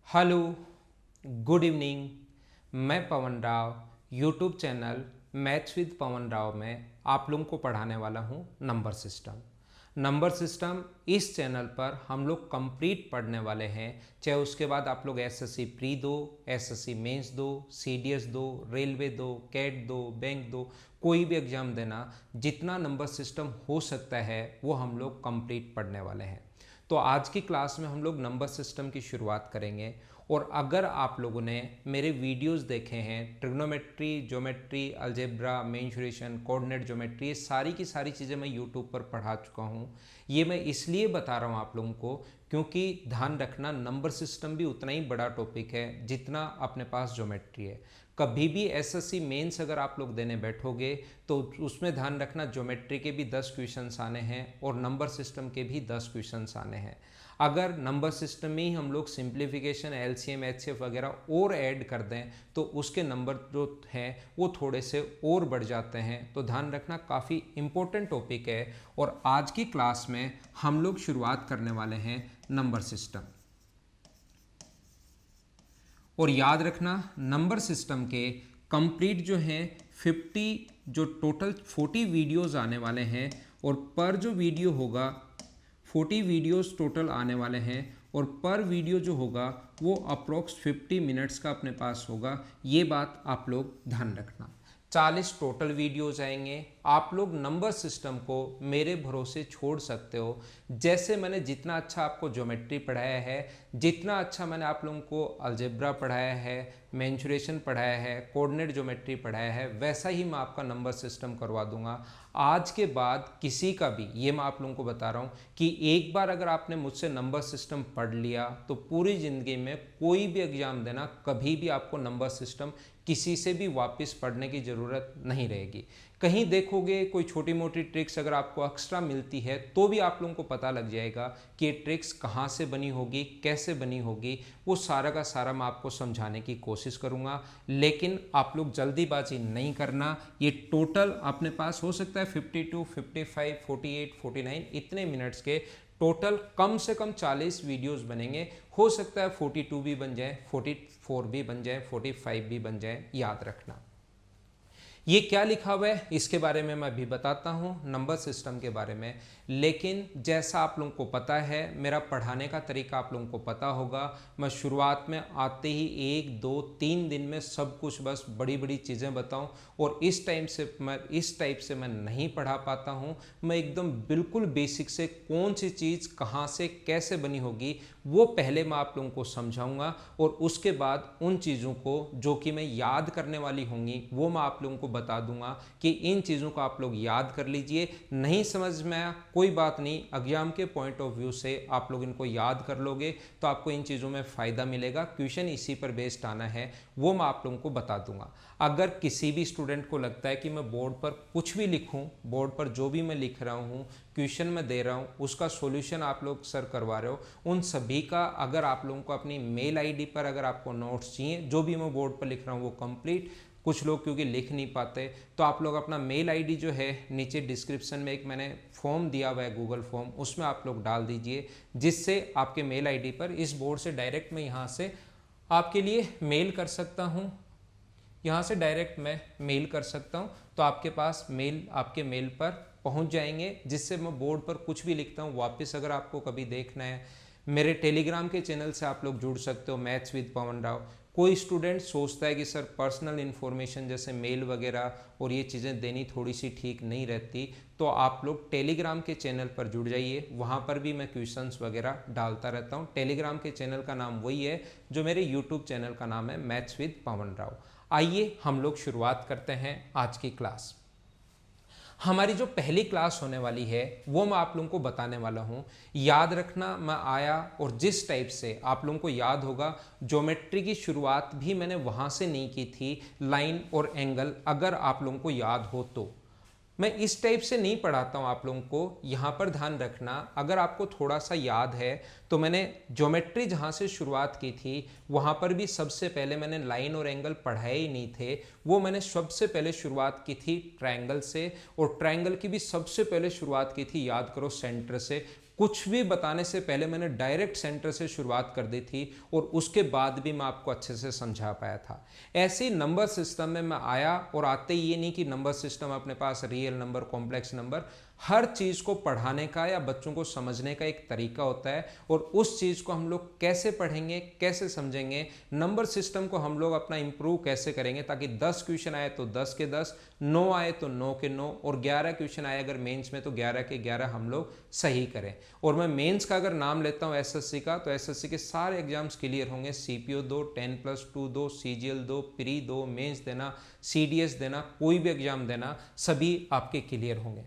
Hello, good evening. मैं Pavan Rao YouTube channel maths with Pavan Rao में आप लोगों को पढ़ाने वाला हूं नंबर सिस्टम। नंबर सिस्टम इस चैनल पर हम लोग कंप्लीट पढ़ने वाले हैं, चाहे उसके बाद आप लोग एसएससी प्री दो, एसएससी मेंस दो, सीडीएस दो, रेलवे दो, कैट दो, बैंक दो, कोई भी एग्जाम देना, जितना नंबर सिस्टम हो सकता है वो हम लोग कंप्लीट पढ़ने वाले हैं। तो आज की क्लास में हम लोग नंबर सिस्टम की शुरुआत करेंगे। और अगर आप लोगों ने मेरे वीडियोस देखे हैं, trigonometry, geometry, algebra, mensuration, coordinate geometry, ये सारी की सारी चीज़ें मैं यूट्यूब पर पढ़ा चुका हूँ। ये मैं इसलिए बता रहा हूँ आप लोगों को क्योंकि ध्यान रखना, नंबर सिस्टम भी उतना ही बड़ा टॉपिक है जितना अपने पास ज्योमेट्री है। कभी भी एसएससी मेंस अगर आप लोग देने बैठोगे तो उसमें ध्यान रखना, ज्योमेट्री के भी 10 क्वेश्चंस आने हैं और नंबर सिस्टम के भी 10 क्वेश्चंस आने हैं। अगर नंबर सिस्टम में ही हम लोग सिंप्लीफिकेशन, एलसीएम, एचसीएफ वगैरह और ऐड कर दें तो उसके नंबर जो हैं वो थोड़े से और बढ़ जाते हैं। तो ध्यान रखना, काफ़ी इंपॉर्टेंट टॉपिक है। और आज की क्लास में हम लोग शुरुआत करने वाले हैं नंबर सिस्टम। और याद रखना, नंबर सिस्टम के कंप्लीट जो हैं 50 जो टोटल 40 वीडियोस आने वाले हैं, और पर जो वीडियो होगा 40 वीडियोस टोटल आने वाले हैं, और पर वीडियो जो होगा वो अप्रोक्स 50 मिनट्स का अपने पास होगा। ये बात आप लोग ध्यान रखना। 40 टोटल वीडियोज आएंगे। आप लोग नंबर सिस्टम को मेरे भरोसे छोड़ सकते हो। जैसे मैंने जितना अच्छा आपको ज्योमेट्री पढ़ाया है, जितना अच्छा मैंने आप लोगों को अलजेब्रा पढ़ाया है, मेंसुरेशन पढ़ाया है, कोऑर्डिनेट ज्योमेट्री पढ़ाया है, वैसा ही मैं आपका नंबर सिस्टम करवा दूंगा। आज के बाद किसी का भी, ये मैं आप लोगों को बता रहा हूँ कि एक बार अगर आपने मुझसे नंबर सिस्टम पढ़ लिया तो पूरी ज़िंदगी में कोई भी एग्जाम देना, कभी भी आपको नंबर सिस्टम किसी से भी वापस पढ़ने की ज़रूरत नहीं रहेगी। कहीं देखोगे कोई छोटी मोटी ट्रिक्स अगर आपको एक्स्ट्रा मिलती है तो भी आप लोगों को पता लग जाएगा कि ये ट्रिक्स कहाँ से बनी होगी, कैसे बनी होगी, वो सारा का सारा मैं आपको समझाने की कोशिश करूँगा। लेकिन आप लोग जल्दीबाजी नहीं करना। ये टोटल अपने पास हो सकता है 52, 55, 48, 49 इतने मिनट्स के टोटल कम से कम 40 वीडियोस बनेंगे। हो सकता है 42 भी बन जाए, 44 भी बन जाए, 45 भी बन जाए, याद रखना। ये क्या लिखा हुआ है इसके बारे में मैं भी बताता हूँ, नंबर सिस्टम के बारे में। लेकिन जैसा आप लोगों को पता है, मेरा पढ़ाने का तरीका आप लोगों को पता होगा। मैं शुरुआत में आते ही 1, 2, 3 दिन में सब कुछ बस बड़ी बड़ी चीज़ें बताऊं, और इस टाइप से मैं नहीं पढ़ा पाता हूं। मैं एकदम बिल्कुल बेसिक से कौन सी चीज़ कहां से कैसे बनी होगी वो पहले मैं आप लोगों को समझाऊंगा, और उसके बाद उन चीज़ों को जो कि मैं याद करने वाली होंगी वो मैं आप लोगों को बता दूंगा कि इन चीज़ों को आप लोग याद कर लीजिए। नहीं समझ में आया कोई बात नहीं, एग्जाम के पॉइंट ऑफ व्यू से आप लोग इनको याद कर लोगे तो आपको इन चीज़ों में फ़ायदा मिलेगा। क्वेश्चन इसी पर बेस्ड आना है, वो मैं आप लोगों को बता दूंगा। अगर किसी भी स्टूडेंट को लगता है कि मैं बोर्ड पर कुछ भी लिखूं, बोर्ड पर जो भी मैं लिख रहा हूं, क्वेश्चन में दे रहा हूं, उसका सॉल्यूशन आप लोग सर करवा रहे हो, उन सभी का अगर आप लोगों को अपनी मेल आईडी पर अगर आपको नोट्स चाहिए, जो भी मैं बोर्ड पर लिख रहा हूं वो कंप्लीट, कुछ लोग क्योंकि लिख नहीं पाते, तो आप लोग अपना मेल आईडी जो है नीचे डिस्क्रिप्शन में एक मैंने फॉर्म दिया हुआ है, गूगल फॉर्म, उसमें आप लोग डाल दीजिए, जिससे आपके मेल आईडी पर इस बोर्ड से डायरेक्ट मैं यहाँ से आपके लिए मेल कर सकता हूँ। यहाँ से डायरेक्ट मैं मेल कर सकता हूँ, तो आपके पास मेल, आपके मेल पर पहुँच जाएंगे, जिससे मैं बोर्ड पर कुछ भी लिखता हूँ वापस अगर आपको कभी देखना है। मेरे टेलीग्राम के चैनल से आप लोग जुड़ सकते हो, मैथ्स विद पवन राव। कोई स्टूडेंट सोचता है कि सर पर्सनल इन्फॉर्मेशन जैसे मेल वगैरह और ये चीज़ें देनी थोड़ी सी ठीक नहीं रहती, तो आप लोग टेलीग्राम के चैनल पर जुड़ जाइए, वहाँ पर भी मैं क्वेश्चंस वगैरह डालता रहता हूँ। टेलीग्राम के चैनल का नाम वही है जो मेरे यूट्यूब चैनल का नाम है, मैथ्स विद पवन राव। आइए हम लोग शुरुआत करते हैं आज की क्लास। हमारी जो पहली क्लास होने वाली है वो मैं आप लोगों को बताने वाला हूँ। याद रखना, मैं आया और जिस टाइप से आप लोगों को याद होगा, ज्योमेट्री की शुरुआत भी मैंने वहाँ से नहीं की थी, लाइन और एंगल, अगर आप लोगों को याद हो तो। मैं इस टाइप से नहीं पढ़ाता हूँ आप लोगों को, यहाँ पर ध्यान रखना। अगर आपको थोड़ा सा याद है तो मैंने ज्योमेट्री जहाँ से शुरुआत की थी वहाँ पर भी सबसे पहले मैंने लाइन और एंगल पढ़ाए ही नहीं थे। वो मैंने सबसे पहले शुरुआत की थी ट्रायंगल से, और ट्रायंगल की भी सबसे पहले शुरुआत की थी, याद करो, सेंटर से। कुछ भी बताने से पहले मैंने डायरेक्ट सेंटर से शुरुआत कर दी थी और उसके बाद भी मैं आपको अच्छे से समझा पाया था। ऐसे ही नंबर सिस्टम में मैं आया और आते ही ये नहीं कि नंबर सिस्टम अपने पास रियल नंबर, कॉम्प्लेक्स नंबर, हर चीज़ को पढ़ाने का या बच्चों को समझने का एक तरीका होता है और उस चीज़ को हम लोग कैसे पढ़ेंगे, कैसे समझेंगे, नंबर सिस्टम को हम लोग अपना इंप्रूव कैसे करेंगे ताकि 10 क्वेश्चन आए तो 10 के 10, 9 आए तो 9 के 9 और 11 क्वेश्चन आए अगर मेंस में तो 11 के 11 हम लोग सही करें। और मैं मेंस का अगर नाम लेता हूँ एसएससी का, तो एसएससी के सारे एग्जाम्स क्लियर होंगे। सीपीओ दो, 10+2 दो, सीजीएल दो, प्री दो, मेंस देना, सीडीएस देना, कोई भी एग्जाम देना, सभी आपके क्लियर होंगे।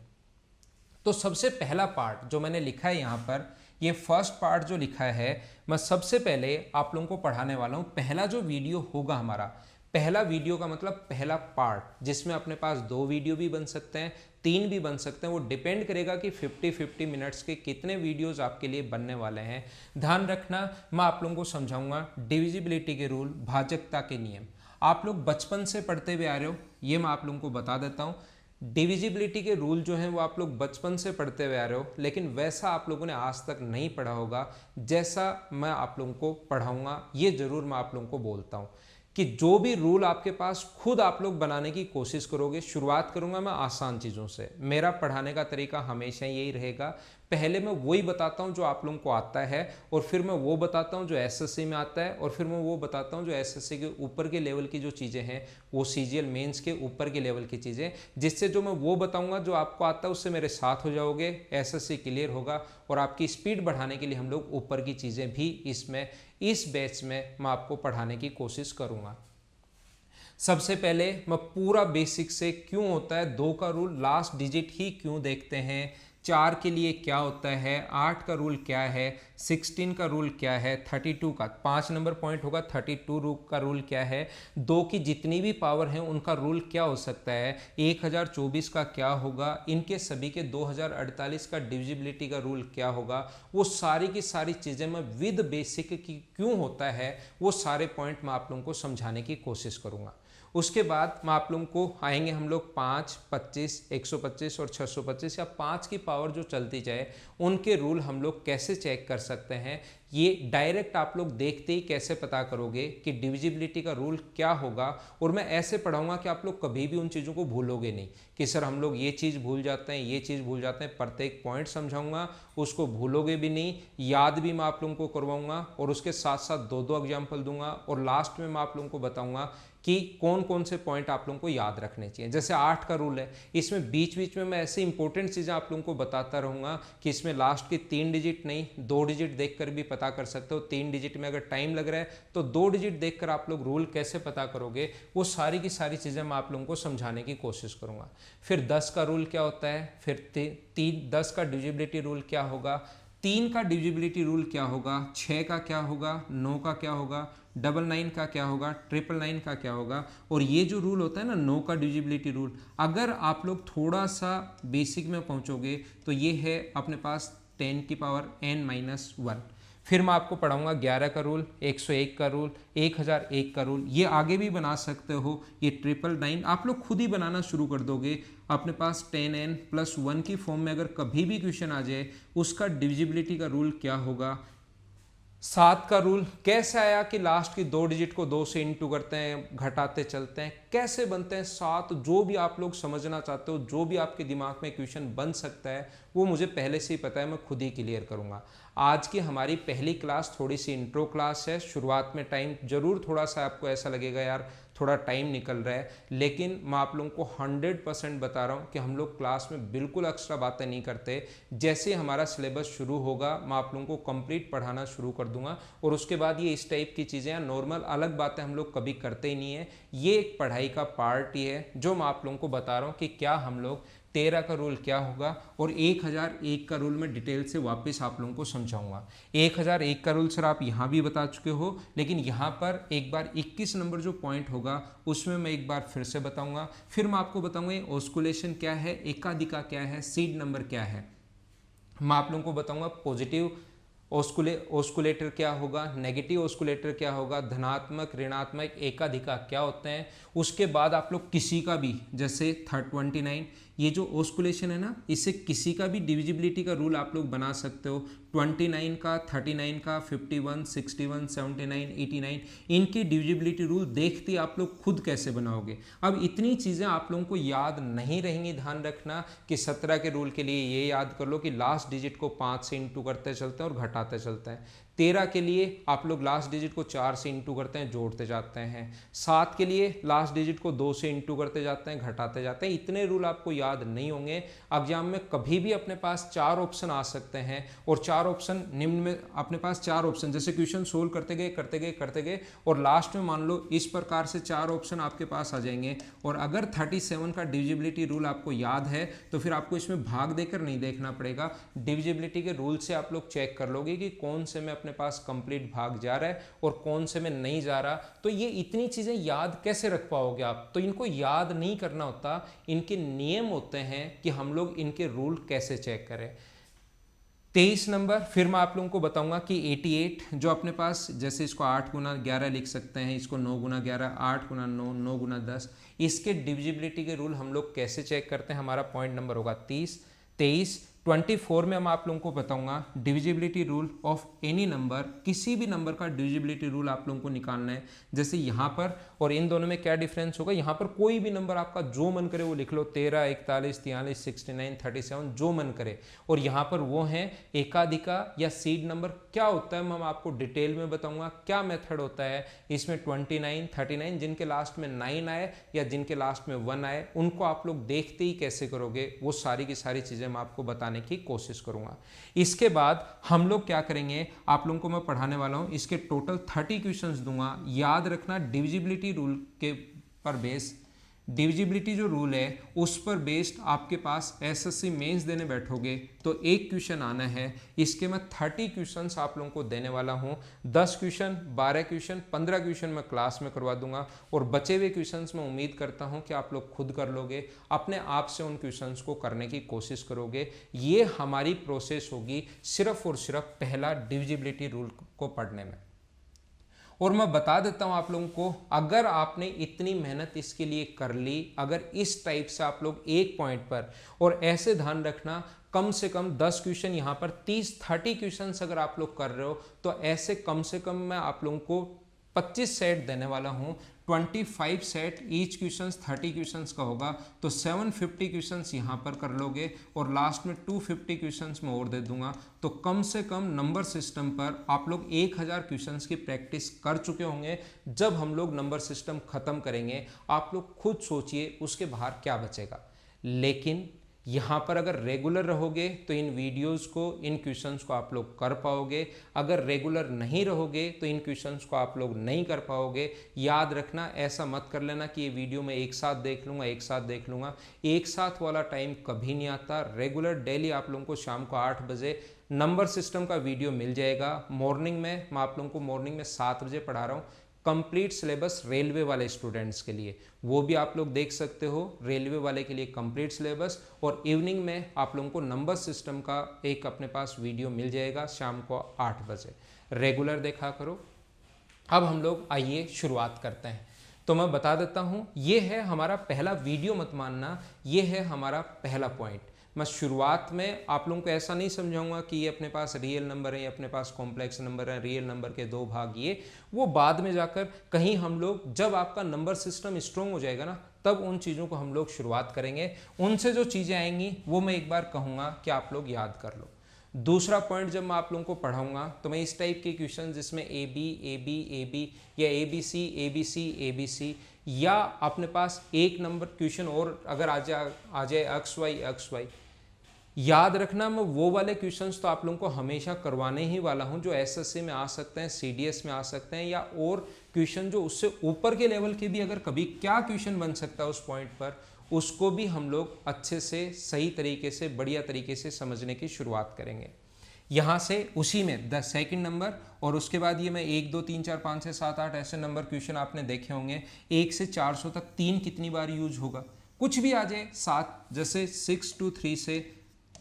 तो सबसे पहला पार्ट जो मैंने लिखा है यहाँ पर, ये फर्स्ट पार्ट जो लिखा है, मैं सबसे पहले आप लोगों को पढ़ाने वाला हूँ। पहला जो वीडियो होगा हमारा, पहला वीडियो का मतलब पहला पार्ट, जिसमें अपने पास 2 वीडियो भी बन सकते हैं, 3 भी बन सकते हैं, वो डिपेंड करेगा कि 50-50 मिनट्स के कितने वीडियोस आपके लिए बनने वाले हैं। ध्यान रखना, मैं आप लोगों को समझाऊंगा डिविजिबिलिटी के रूल, भाजकता के नियम। आप लोग बचपन से पढ़ते हुए आ रहे हो, ये मैं आप लोगों को बता देता हूँ। डिविजिबिलिटी के रूल जो हैं वो आप लोग बचपन से पढ़ते हुए आ रहे हो, लेकिन वैसा आप लोगों ने आज तक नहीं पढ़ा होगा जैसा मैं आप लोगों को पढ़ाऊंगा। ये जरूर मैं आप लोगों को बोलता हूँ कि जो भी रूल आपके पास खुद आप लोग बनाने की कोशिश करोगे। शुरुआत करूंगा मैं आसान चीज़ों से, मेरा पढ़ाने का तरीका हमेशा यही रहेगा। पहले मैं वही बताता हूं जो आप लोगों को आता है, और फिर मैं वो बताता हूं जो एसएससी में आता है, और फिर मैं वो बताता हूं जो एसएससी के ऊपर के लेवल की जो चीज़ें हैं, वो सीजीएल मेंस के ऊपर के लेवल की चीज़ें, जिससे जो मैं वो बताऊंगा जो आपको आता है उससे मेरे साथ हो जाओगे, एसएससी क्लियर होगा। और आपकी स्पीड बढ़ाने के लिए हम लोग ऊपर की चीज़ें भी इसमें, इस बैच में मैं आपको पढ़ाने की कोशिश करूँगा। सबसे पहले मैं पूरा बेसिक से, क्यों होता है 2 का रूल, लास्ट डिजिट ही क्यों देखते हैं, 4 के लिए क्या होता है, 8 का रूल क्या है, 16 का रूल क्या है, 32 का 5 नंबर पॉइंट होगा, 32 का रूल क्या है, 2 की जितनी भी पावर है उनका रूल क्या हो सकता है, 1024 का क्या होगा, इनके सभी के 2048 का डिविजिबिलिटी का रूल क्या होगा, वो सारी की सारी चीज़ें मैं विद बेसिक की क्यों होता है वो सारे पॉइंट मैं आप लोगों को समझाने की कोशिश करूँगा। उसके बाद मैं आप लोगों को आएंगे हम लोग 5, 25, 125 और 625 या 5 की पावर जो चलती जाए उनके रूल हम लोग कैसे चेक कर सकते हैं। ये डायरेक्ट आप लोग देखते ही कैसे पता करोगे कि डिविजिबिलिटी का रूल क्या होगा। और मैं ऐसे पढ़ाऊंगा कि आप लोग कभी भी उन चीज़ों को भूलोगे नहीं कि सर हम लोग ये चीज़ भूल जाते हैं, ये चीज़ भूल जाते हैं। प्रत्येक पॉइंट समझाऊंगा, उसको भूलोगे भी नहीं, याद भी मैं आप लोगों को करवाऊंगा, और उसके साथ साथ 2-2 एग्जाम्पल दूंगा, और लास्ट में मैं आप लोगों को बताऊंगा कि कौन कौन से पॉइंट आप लोगों को याद रखने चाहिए। जैसे 8 का रूल है, इसमें बीच बीच में मैं ऐसी इंपॉर्टेंट चीज़ें आप लोगों को बताता रहूँगा कि इसमें लास्ट की 3 डिजिट नहीं, 2 डिजिट देखकर भी पता कर सकते हो। 3 डिजिट में अगर टाइम लग रहा है तो 2 डिजिट देखकर आप लोग रूल कैसे पता करोगे, वो सारी की सारी चीज़ें मैं आप लोगों को समझाने की कोशिश करूँगा। फिर 10 का रूल क्या होता है, फिर 10 का डिविजिबिलिटी रूल क्या होगा, 3 का डिविजिबिलिटी रूल क्या होगा, 6 का क्या होगा, 9 का क्या होगा, 99 का क्या होगा, 999 का क्या होगा। और ये जो रूल होता है ना 9 का डिविजिबिलिटी रूल, अगर आप लोग थोड़ा सा बेसिक में पहुंचोगे तो ये है अपने पास 10 की पावर n-1। फिर मैं आपको पढ़ाऊंगा 11 का रूल, 101 का रूल, 1001 का रूल। ये आगे भी बना सकते हो, ये 999 आप लोग खुद ही बनाना शुरू कर दोगे। अपने पास 10n+1 की फॉर्म में अगर कभी भी क्वेश्चन आ जाए उसका डिविजिबिलिटी का रूल क्या होगा। 7 का रूल कैसे आया कि लास्ट की 2 डिजिट को 2 से इंटू करते हैं, घटाते चलते हैं, कैसे बनते हैं 7, जो भी आप लोग समझना चाहते हो, जो भी आपके दिमाग में क्वेश्चन बन सकता है वो मुझे पहले से ही पता है, मैं खुद ही क्लियर करूंगा। आज की हमारी पहली क्लास थोड़ी सी इंट्रो क्लास है। शुरुआत में टाइम जरूर थोड़ा सा आपको ऐसा लगेगा यार थोड़ा टाइम निकल रहा है, लेकिन मैं आप लोगों को 100% बता रहा हूँ कि हम लोग क्लास में बिल्कुल एक्स्ट्रा बातें नहीं करते। जैसे हमारा सिलेबस शुरू होगा मैं आप लोगों को कंप्लीट पढ़ाना शुरू कर दूंगा, और उसके बाद ये इस टाइप की चीज़ें हैं, नॉर्मल अलग बातें हम लोग कभी करते ही नहीं है। ये एक पढ़ाई का पार्ट ही है जो मैं आप लोगों को बता रहा हूँ कि क्या हम लोग 13 का रूल क्या होगा, और 1001 का रूल मैं डिटेल से वापस आप लोगों को समझाऊंगा। 1001 का रूल सर आप यहाँ भी बता चुके हो, लेकिन यहाँ पर एक बार 21 नंबर जो पॉइंट होगा उसमें मैं एक बार फिर से बताऊंगा। फिर मैं आपको बताऊंगा ऑस्कुलेशन क्या है, एकाधिका क्या है, सीड नंबर क्या है। मैं आप लोगों को बताऊंगा पॉजिटिव ऑस्कुलेटर क्या होगा, नेगेटिव ऑस्कुलेटर क्या होगा, धनात्मक ऋणात्मक एकाधिका क्या होते हैं। उसके बाद आप लोग किसी का भी, जैसे 29 ये जो ऑस्कुलेशन है ना, इससे किसी का भी डिविजिबिलिटी का रूल आप लोग बना सकते हो। 29 का, 39 का, 51, 61, 79, 89 इनकी डिविजिबिलिटी रूल देखते आप लोग खुद कैसे बनाओगे। अब इतनी चीज़ें आप लोगों को याद नहीं रहेंगी, ध्यान रखना कि 17 के रूल के लिए ये याद कर लो कि लास्ट डिजिट को 5 से इंटू करते चलते हैं और घटाते चलते हैं। 13 के लिए आप लोग लास्ट डिजिट को 4 से इंटू करते हैं, जोड़ते जाते हैं। 7 के लिए लास्ट डिजिट को 2 से इंटू करते जाते हैं, घटाते जाते हैं। इतने रूल आपको याद नहीं होंगे। एग्जाम में कभी भी अपने पास 4 ऑप्शन आ सकते हैं और 4 ऑप्शन निम्न में अपने पास 4 ऑप्शन, जैसे क्वेश्चन सोल्व करते गए और लास्ट में मान लो इस प्रकार से 4 ऑप्शन आपके पास आ जाएंगे। और अगर 37 का डिविजिबिलिटी रूल आपको याद है तो फिर आपको इसमें भाग देकर नहीं देखना पड़ेगा। डिविजिबिलिटी के रूल से आप लोग चेक कर लोगे कि कौन से में अपने पास कंप्लीट भाग जा रहा है और कौन से में नहीं जा रहा। तो ये इतनी चीजें याद कैसे रख पाओगे आप? तो इनको याद नहीं करना होता, इनके नियम होते हैं कि हम लोग इनके रूल कैसे चेक करें। 23 नंबर फिर मैं आप लोगों को बताऊंगा कि 88 जो अपने पास, जैसे इसको 8 गुना 11 लिख सकते हैं, इसको 9 गुना 11, 8 गुना 9, 9 गुना 10, इसके डिविजिबिलिटी के रूल हम लोग कैसे चेक करते हैं। हमारा पॉइंट नंबर होगा 23। 24 में मैं आप लोगों को बताऊंगा divisibility rule of any number, किसी भी नंबर का डिविजिबिलिटी रूल आप लोगों को निकालना है। जैसे यहाँ पर और इन दोनों में क्या डिफरेंस होगा, यहाँ पर कोई भी नंबर आपका जो मन करे वो लिख लो, 13, 41, 43, 69, 37 जो मन करे। और यहाँ पर वो हैं एकाधिका या सीड नंबर क्या होता है मैं आपको डिटेल में बताऊंगा, क्या मेथड होता है इसमें। 29, 39 जिनके लास्ट में 9 आए या जिनके लास्ट में 1 आए, उनको आप लोग देखते ही कैसे करोगे, वो सारी की सारी चीजें मैं आपको बताने की कोशिश करूंगा। इसके बाद हम लोग क्या करेंगे, आप लोगों को मैं पढ़ाने वाला हूं, इसके टोटल 30 क्वेश्चंस दूंगा। याद रखना डिविजिबिलिटी रूल के पर बेस, डिविजिबिलिटी जो रूल है उस पर बेस्ड आपके पास एसएससी मेंस देने बैठोगे तो एक क्वेश्चन आना है। इसके मैं 30 क्वेश्चंस आप लोगों को देने वाला हूं। 10 क्वेश्चन, 12 क्वेश्चन, 15 क्वेश्चन मैं क्लास में करवा दूंगा और बचे हुए क्वेश्चंस मैं उम्मीद करता हूं कि आप लोग खुद कर लोगे, अपने आप से उन क्वेश्चंस को करने की कोशिश करोगे। ये हमारी प्रोसेस होगी सिर्फ और सिर्फ पहला डिविजिबिलिटी रूल को पढ़ने में। और मैं बता देता हूं आप लोगों को, अगर आपने इतनी मेहनत इसके लिए कर ली, अगर इस टाइप से आप लोग एक पॉइंट पर, और ऐसे ध्यान रखना कम से कम 10 क्वेश्चन, यहाँ पर 30 क्वेश्चन अगर आप लोग कर रहे हो तो ऐसे कम से कम मैं आप लोगों को 25 सेट देने वाला हूँ। 25 सेट, ईच क्वेश्चन 30 क्वेश्चन का होगा तो 750 क्वेश्चन यहाँ पर कर लोगे और लास्ट में 250 क्वेश्चन मैं और दे दूंगा। तो कम से कम नंबर सिस्टम पर आप लोग 1000 क्वेश्चन की प्रैक्टिस कर चुके होंगे। जब हम लोग नंबर सिस्टम खत्म करेंगे आप लोग खुद सोचिए उसके बाहर क्या बचेगा। लेकिन यहाँ पर अगर रेगुलर रहोगे तो इन वीडियोस को, इन क्वेश्चंस को आप लोग कर पाओगे। अगर रेगुलर नहीं रहोगे तो इन क्वेश्चंस को आप लोग नहीं कर पाओगे। याद रखना, ऐसा मत कर लेना कि ये वीडियो मैं एक साथ देख लूँगा, एक साथ देख लूँगा। एक साथ वाला टाइम कभी नहीं आता। रेगुलर डेली आप लोगों को शाम को 8 बजे नंबर सिस्टम का वीडियो मिल जाएगा। मॉर्निंग में मैं आप लोगों को मॉर्निंग में 7 बजे पढ़ा रहा हूँ कंप्लीट सिलेबस रेलवे वाले स्टूडेंट्स के लिए, वो भी आप लोग देख सकते हो। रेलवे वाले के लिए कंप्लीट सिलेबस, और इवनिंग में आप लोगों को नंबर सिस्टम का एक अपने पास वीडियो मिल जाएगा शाम को 8 बजे। रेगुलर देखा करो। अब हम लोग आइए शुरुआत करते हैं। तो मैं बता देता हूँ, ये है हमारा पहला वीडियो, मत मानना, ये है हमारा पहला पॉइंट। मैं शुरुआत में आप लोगों को ऐसा नहीं समझाऊंगा कि ये अपने पास रियल नंबर है, ये अपने पास कॉम्प्लेक्स नंबर है, रियल नंबर के 2 भाग, ये वो बाद में जाकर कहीं हम लोग, जब आपका नंबर सिस्टम स्ट्रॉन्ग हो जाएगा ना, तब उन चीज़ों को हम लोग शुरुआत करेंगे। उनसे जो चीज़ें आएंगी वो मैं एक बार कहूँगा कि आप लोग याद कर लो। दूसरा पॉइंट जब मैं आप लोगों को पढ़ाऊंगा तो मैं इस टाइप के क्वेश्चन जिसमें ए बी या ए बी सी, या अपने पास एक नंबर क्वेश्चन और अगर आ जाए एक्स वाई, याद रखना मैं वो वाले क्वेश्चंस तो आप लोगों को हमेशा करवाने ही वाला हूं जो एसएससी में आ सकते हैं, सीडीएस में आ सकते हैं, या और क्वेश्चन जो उससे ऊपर के लेवल के भी अगर कभी क्या क्वेश्चन बन सकता है उस पॉइंट पर, उसको भी हम लोग अच्छे से, सही तरीके से, बढ़िया तरीके से समझने की शुरुआत करेंगे। यहाँ से उसी में 10 सेकंड नंबर, और उसके बाद ये मैं 1 2 3 4 5 6 7 8 ऐसे नंबर क्वेश्चन आपने देखे होंगे। 1 से 400 तक 3 कितनी बार यूज होगा, कुछ भी आ जाए 7, जैसे 6 2 3 से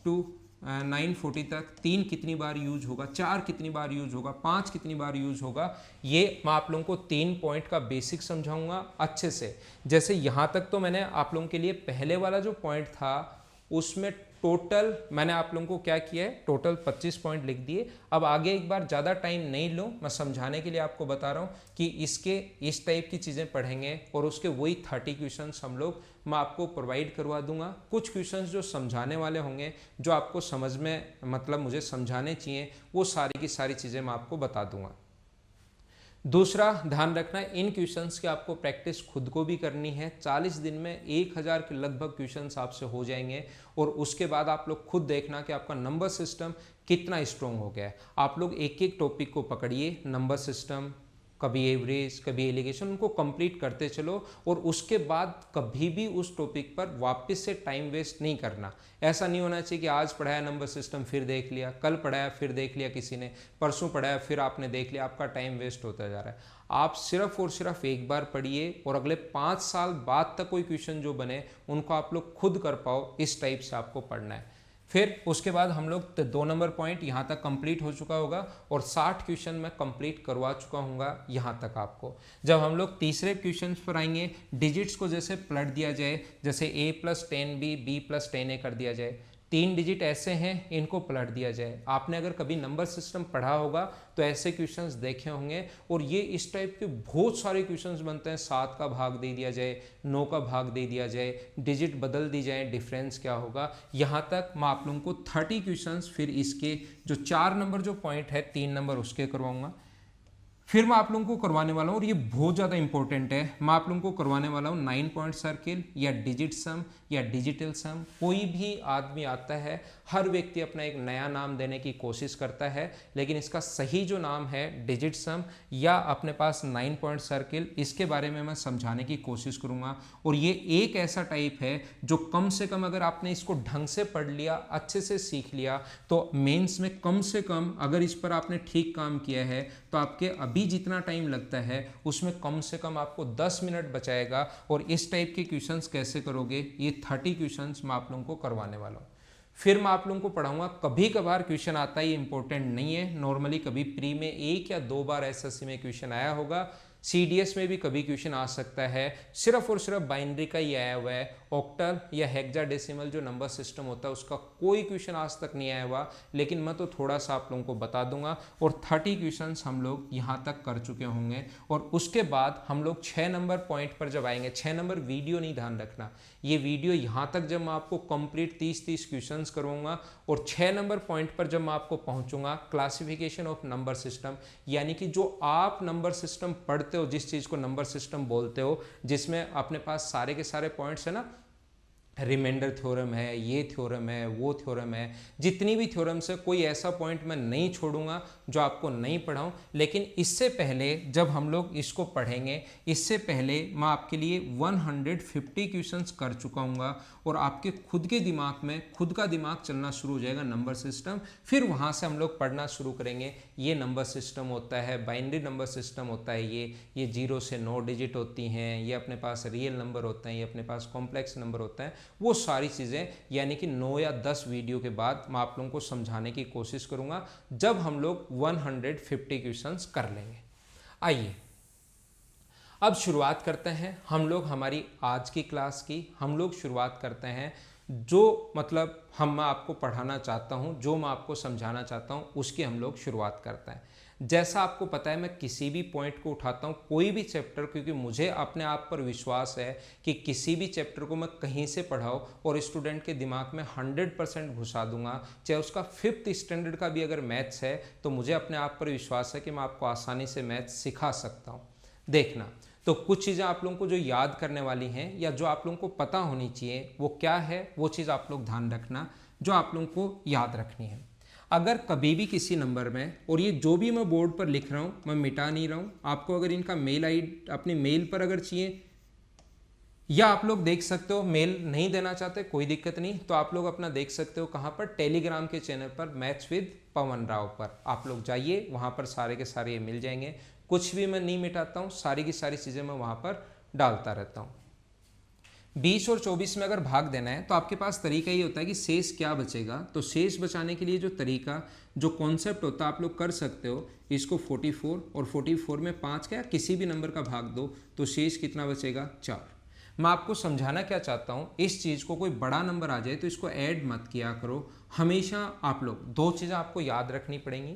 2 940 तक 3 कितनी बार यूज होगा, 4 कितनी बार यूज होगा, 5 कितनी बार यूज होगा, ये मैं आप लोगों को 3 पॉइंट का बेसिक समझाऊंगा अच्छे से। जैसे यहाँ तक तो मैंने आप लोगों के लिए पहले वाला जो पॉइंट था उसमें टोटल मैंने आप लोगों को क्या किया है, टोटल 25 पॉइंट लिख दिए। अब आगे एक बार ज़्यादा टाइम नहीं लो, मैं समझाने के लिए आपको बता रहा हूँ कि इसके इस टाइप की चीज़ें पढ़ेंगे और उसके वही 30 क्वेश्चंस हम लोग मैं आपको प्रोवाइड करवा दूंगा। कुछ क्वेश्चंस जो समझाने वाले होंगे, जो आपको समझ में मतलब मुझे समझाने चाहिए, वो सारी की सारी चीज़ें मैं आपको बता दूंगा। दूसरा ध्यान रखना, इन क्वेश्चंस की आपको प्रैक्टिस खुद को भी करनी है। 40 दिन में 1000 के लगभग क्वेश्चंस आपसे हो जाएंगे और उसके बाद आप लोग खुद देखना कि आपका नंबर सिस्टम कितना स्ट्रॉन्ग हो गया है। आप लोग एक एक टॉपिक को पकड़िए, नंबर सिस्टम, कभी एवरेज, कभी एलिगेशन, उनको कंप्लीट करते चलो और उसके बाद कभी भी उस टॉपिक पर वापस से टाइम वेस्ट नहीं करना। ऐसा नहीं होना चाहिए कि आज पढ़ाया नंबर सिस्टम फिर देख लिया, कल पढ़ाया फिर देख लिया किसी ने, परसों पढ़ाया फिर आपने देख लिया, आपका टाइम वेस्ट होता जा रहा है। आप सिर्फ और सिर्फ एक बार पढ़िए और अगले 5 साल बाद तक कोई क्वेश्चन जो बने उनको आप लोग खुद कर पाओ, इस टाइप से आपको पढ़ना है। फिर उसके बाद हम लोग 2 नंबर पॉइंट यहाँ तक कंप्लीट हो चुका होगा और 60 क्वेश्चन मैं कंप्लीट करवा चुका हूँगा यहाँ तक आपको। जब हम लोग तीसरे क्वेश्चन पर आएंगे, डिजिट्स को जैसे पलट दिया जाए, जैसे a + 10b, b + 10a कर दिया जाए, 3 डिजिट ऐसे हैं, इनको पलट दिया जाए। आपने अगर कभी नंबर सिस्टम पढ़ा होगा तो ऐसे क्वेश्चंस देखे होंगे और ये इस टाइप के बहुत सारे क्वेश्चंस बनते हैं। 7 का भाग दे दिया जाए, 9 का भाग दे दिया जाए, डिजिट बदल दी जाए, डिफरेंस क्या होगा। यहाँ तक मैं आप लोगों को 30 क्वेश्चंस फिर इसके जो 4 नंबर जो पॉइंट है, 3 नंबर उसके करवाऊंगा। फिर मैं आप लोगों को करवाने वाला हूँ और ये बहुत ज़्यादा इंपॉर्टेंट है, मैं आप लोगों को करवाने वाला हूँ 9 पॉइंट सर्किल या डिजिट सम या डिजिटल सम। कोई भी आदमी आता है, हर व्यक्ति अपना एक नया नाम देने की कोशिश करता है, लेकिन इसका सही जो नाम है डिजिट सम या अपने पास 9 पॉइंट सर्किल, इसके बारे में मैं समझाने की कोशिश करूँगा। और ये एक ऐसा टाइप है जो कम से कम अगर आपने इसको ढंग से पढ़ लिया, अच्छे से सीख लिया, तो मेंस में कम से कम अगर इस पर आपने ठीक काम किया है तो आपके अभी जितना टाइम लगता है उसमें कम से कम आपको 10 मिनट बचाएगा। और इस टाइप के क्वेश्चंस कैसे करोगे, ये 30 क्वेश्चंस मैं आप लोगों को करवाने वाला हूँ। फिर मैं आप लोगों को पढ़ाऊंगा, कभी कभार क्वेश्चन आता है, ये इंपॉर्टेंट नहीं है, नॉर्मली कभी प्री में 1 या 2 बार एसएससी में क्वेश्चन आया होगा, सीडीएस में भी कभी क्वेश्चन आ सकता है। सिर्फ और सिर्फ बाइनरी का ही आया हुआ है, ऑक्टल या हेक्साडेसिमल जो नंबर सिस्टम होता है उसका कोई क्वेश्चन आज तक नहीं आया हुआ, लेकिन मैं तो थोड़ा सा आप लोगों को बता दूंगा। और 30 क्वेश्चंस हम लोग यहाँ तक कर चुके होंगे और उसके बाद हम लोग 6 नंबर पॉइंट पर जब आएंगे, 6 नंबर वीडियो नहीं, ध्यान रखना ये वीडियो यहाँ तक जब मैं आपको कंप्लीट 30 क्वेश्चंस करवाऊंगा और 6 नंबर पॉइंट पर जब मैं आपको पहुँचूंगा, क्लासिफिकेशन ऑफ नंबर सिस्टम, यानी कि जो आप नंबर सिस्टम पढ़ते हो, जिस चीज़ को नंबर सिस्टम बोलते हो, जिसमें अपने पास सारे के सारे पॉइंट्स है ना, रिमाइंडर थ्योरम है, ये थ्योरम है, वो थ्योरम है, जितनी भी थ्योरम्स है, कोई ऐसा पॉइंट मैं नहीं छोड़ूंगा जो आपको नहीं पढ़ाऊं। लेकिन इससे पहले जब हम लोग इसको पढ़ेंगे, इससे पहले मैं आपके लिए 150 क्वेश्चंस कर चुका हूँगा और आपके खुद के दिमाग में खुद का दिमाग चलना शुरू हो जाएगा नंबर सिस्टम। फिर वहाँ से हम लोग पढ़ना शुरू करेंगे, ये नंबर सिस्टम होता है, बाइनरी नंबर सिस्टम होता है, ये 0 से 9 डिजिट होती हैं, ये अपने पास रियल नंबर होते हैं, ये अपने पास कॉम्प्लेक्स नंबर होता है, वो सारी चीज़ें यानी कि 9 या 10 वीडियो के बाद मैं आप लोगों को समझाने की कोशिश करूंगा जब हम लोग 150 क्वेश्चंस कर लेंगे। आइए अब शुरुआत करते हैं हम लोग हमारी आज की क्लास की। हम लोग शुरुआत करते हैं जो मतलब मैं आपको पढ़ाना चाहता हूं, जो मैं आपको समझाना चाहता हूं, उसकी हम लोग शुरुआत करते हैं। जैसा आपको पता है, मैं किसी भी पॉइंट को उठाता हूँ, कोई भी चैप्टर, क्योंकि मुझे अपने आप पर विश्वास है कि किसी भी चैप्टर को मैं कहीं से पढ़ाऊँ और स्टूडेंट के दिमाग में 100% घुसा दूंगा। चाहे उसका 5th स्टैंडर्ड का भी अगर मैथ्स है तो मुझे अपने आप पर विश्वास है कि मैं आपको आसानी से मैथ्स सिखा सकता हूँ। देखना, तो कुछ चीज़ें आप लोगों को जो याद करने वाली हैं या जो आप लोगों को पता होनी चाहिए, वो क्या है, वो चीज़ आप लोग ध्यान रखना जो आप लोगों को याद रखनी है। अगर कभी भी किसी नंबर में, और ये जो भी मैं बोर्ड पर लिख रहा हूँ मैं मिटा नहीं रहा हूँ, आपको अगर इनका मेल आईडी अपनी मेल पर अगर चाहिए या आप लोग देख सकते हो, मेल नहीं देना चाहते कोई दिक्कत नहीं, तो आप लोग अपना देख सकते हो कहाँ पर, टेलीग्राम के चैनल पर मैथ्स विद पवन राव पर आप लोग जाइए, वहाँ पर सारे के सारे ये मिल जाएंगे। कुछ भी मैं नहीं मिटाता हूँ, सारी की सारी चीज़ें मैं वहाँ पर डालता रहता हूँ। 20 और 24 में अगर भाग देना है तो आपके पास तरीका ये होता है कि शेष क्या बचेगा। तो शेष बचाने के लिए जो तरीका, जो कॉन्सेप्ट होता है, आप लोग कर सकते हो इसको 44 और 44 में 5 का किसी भी नंबर का भाग दो तो शेष कितना बचेगा, 4। मैं आपको समझाना क्या चाहता हूँ, इस चीज़ को कोई बड़ा नंबर आ जाए तो इसको ऐड मत किया करो। हमेशा आप लोग दो चीज़ें आपको याद रखनी पड़ेंगी,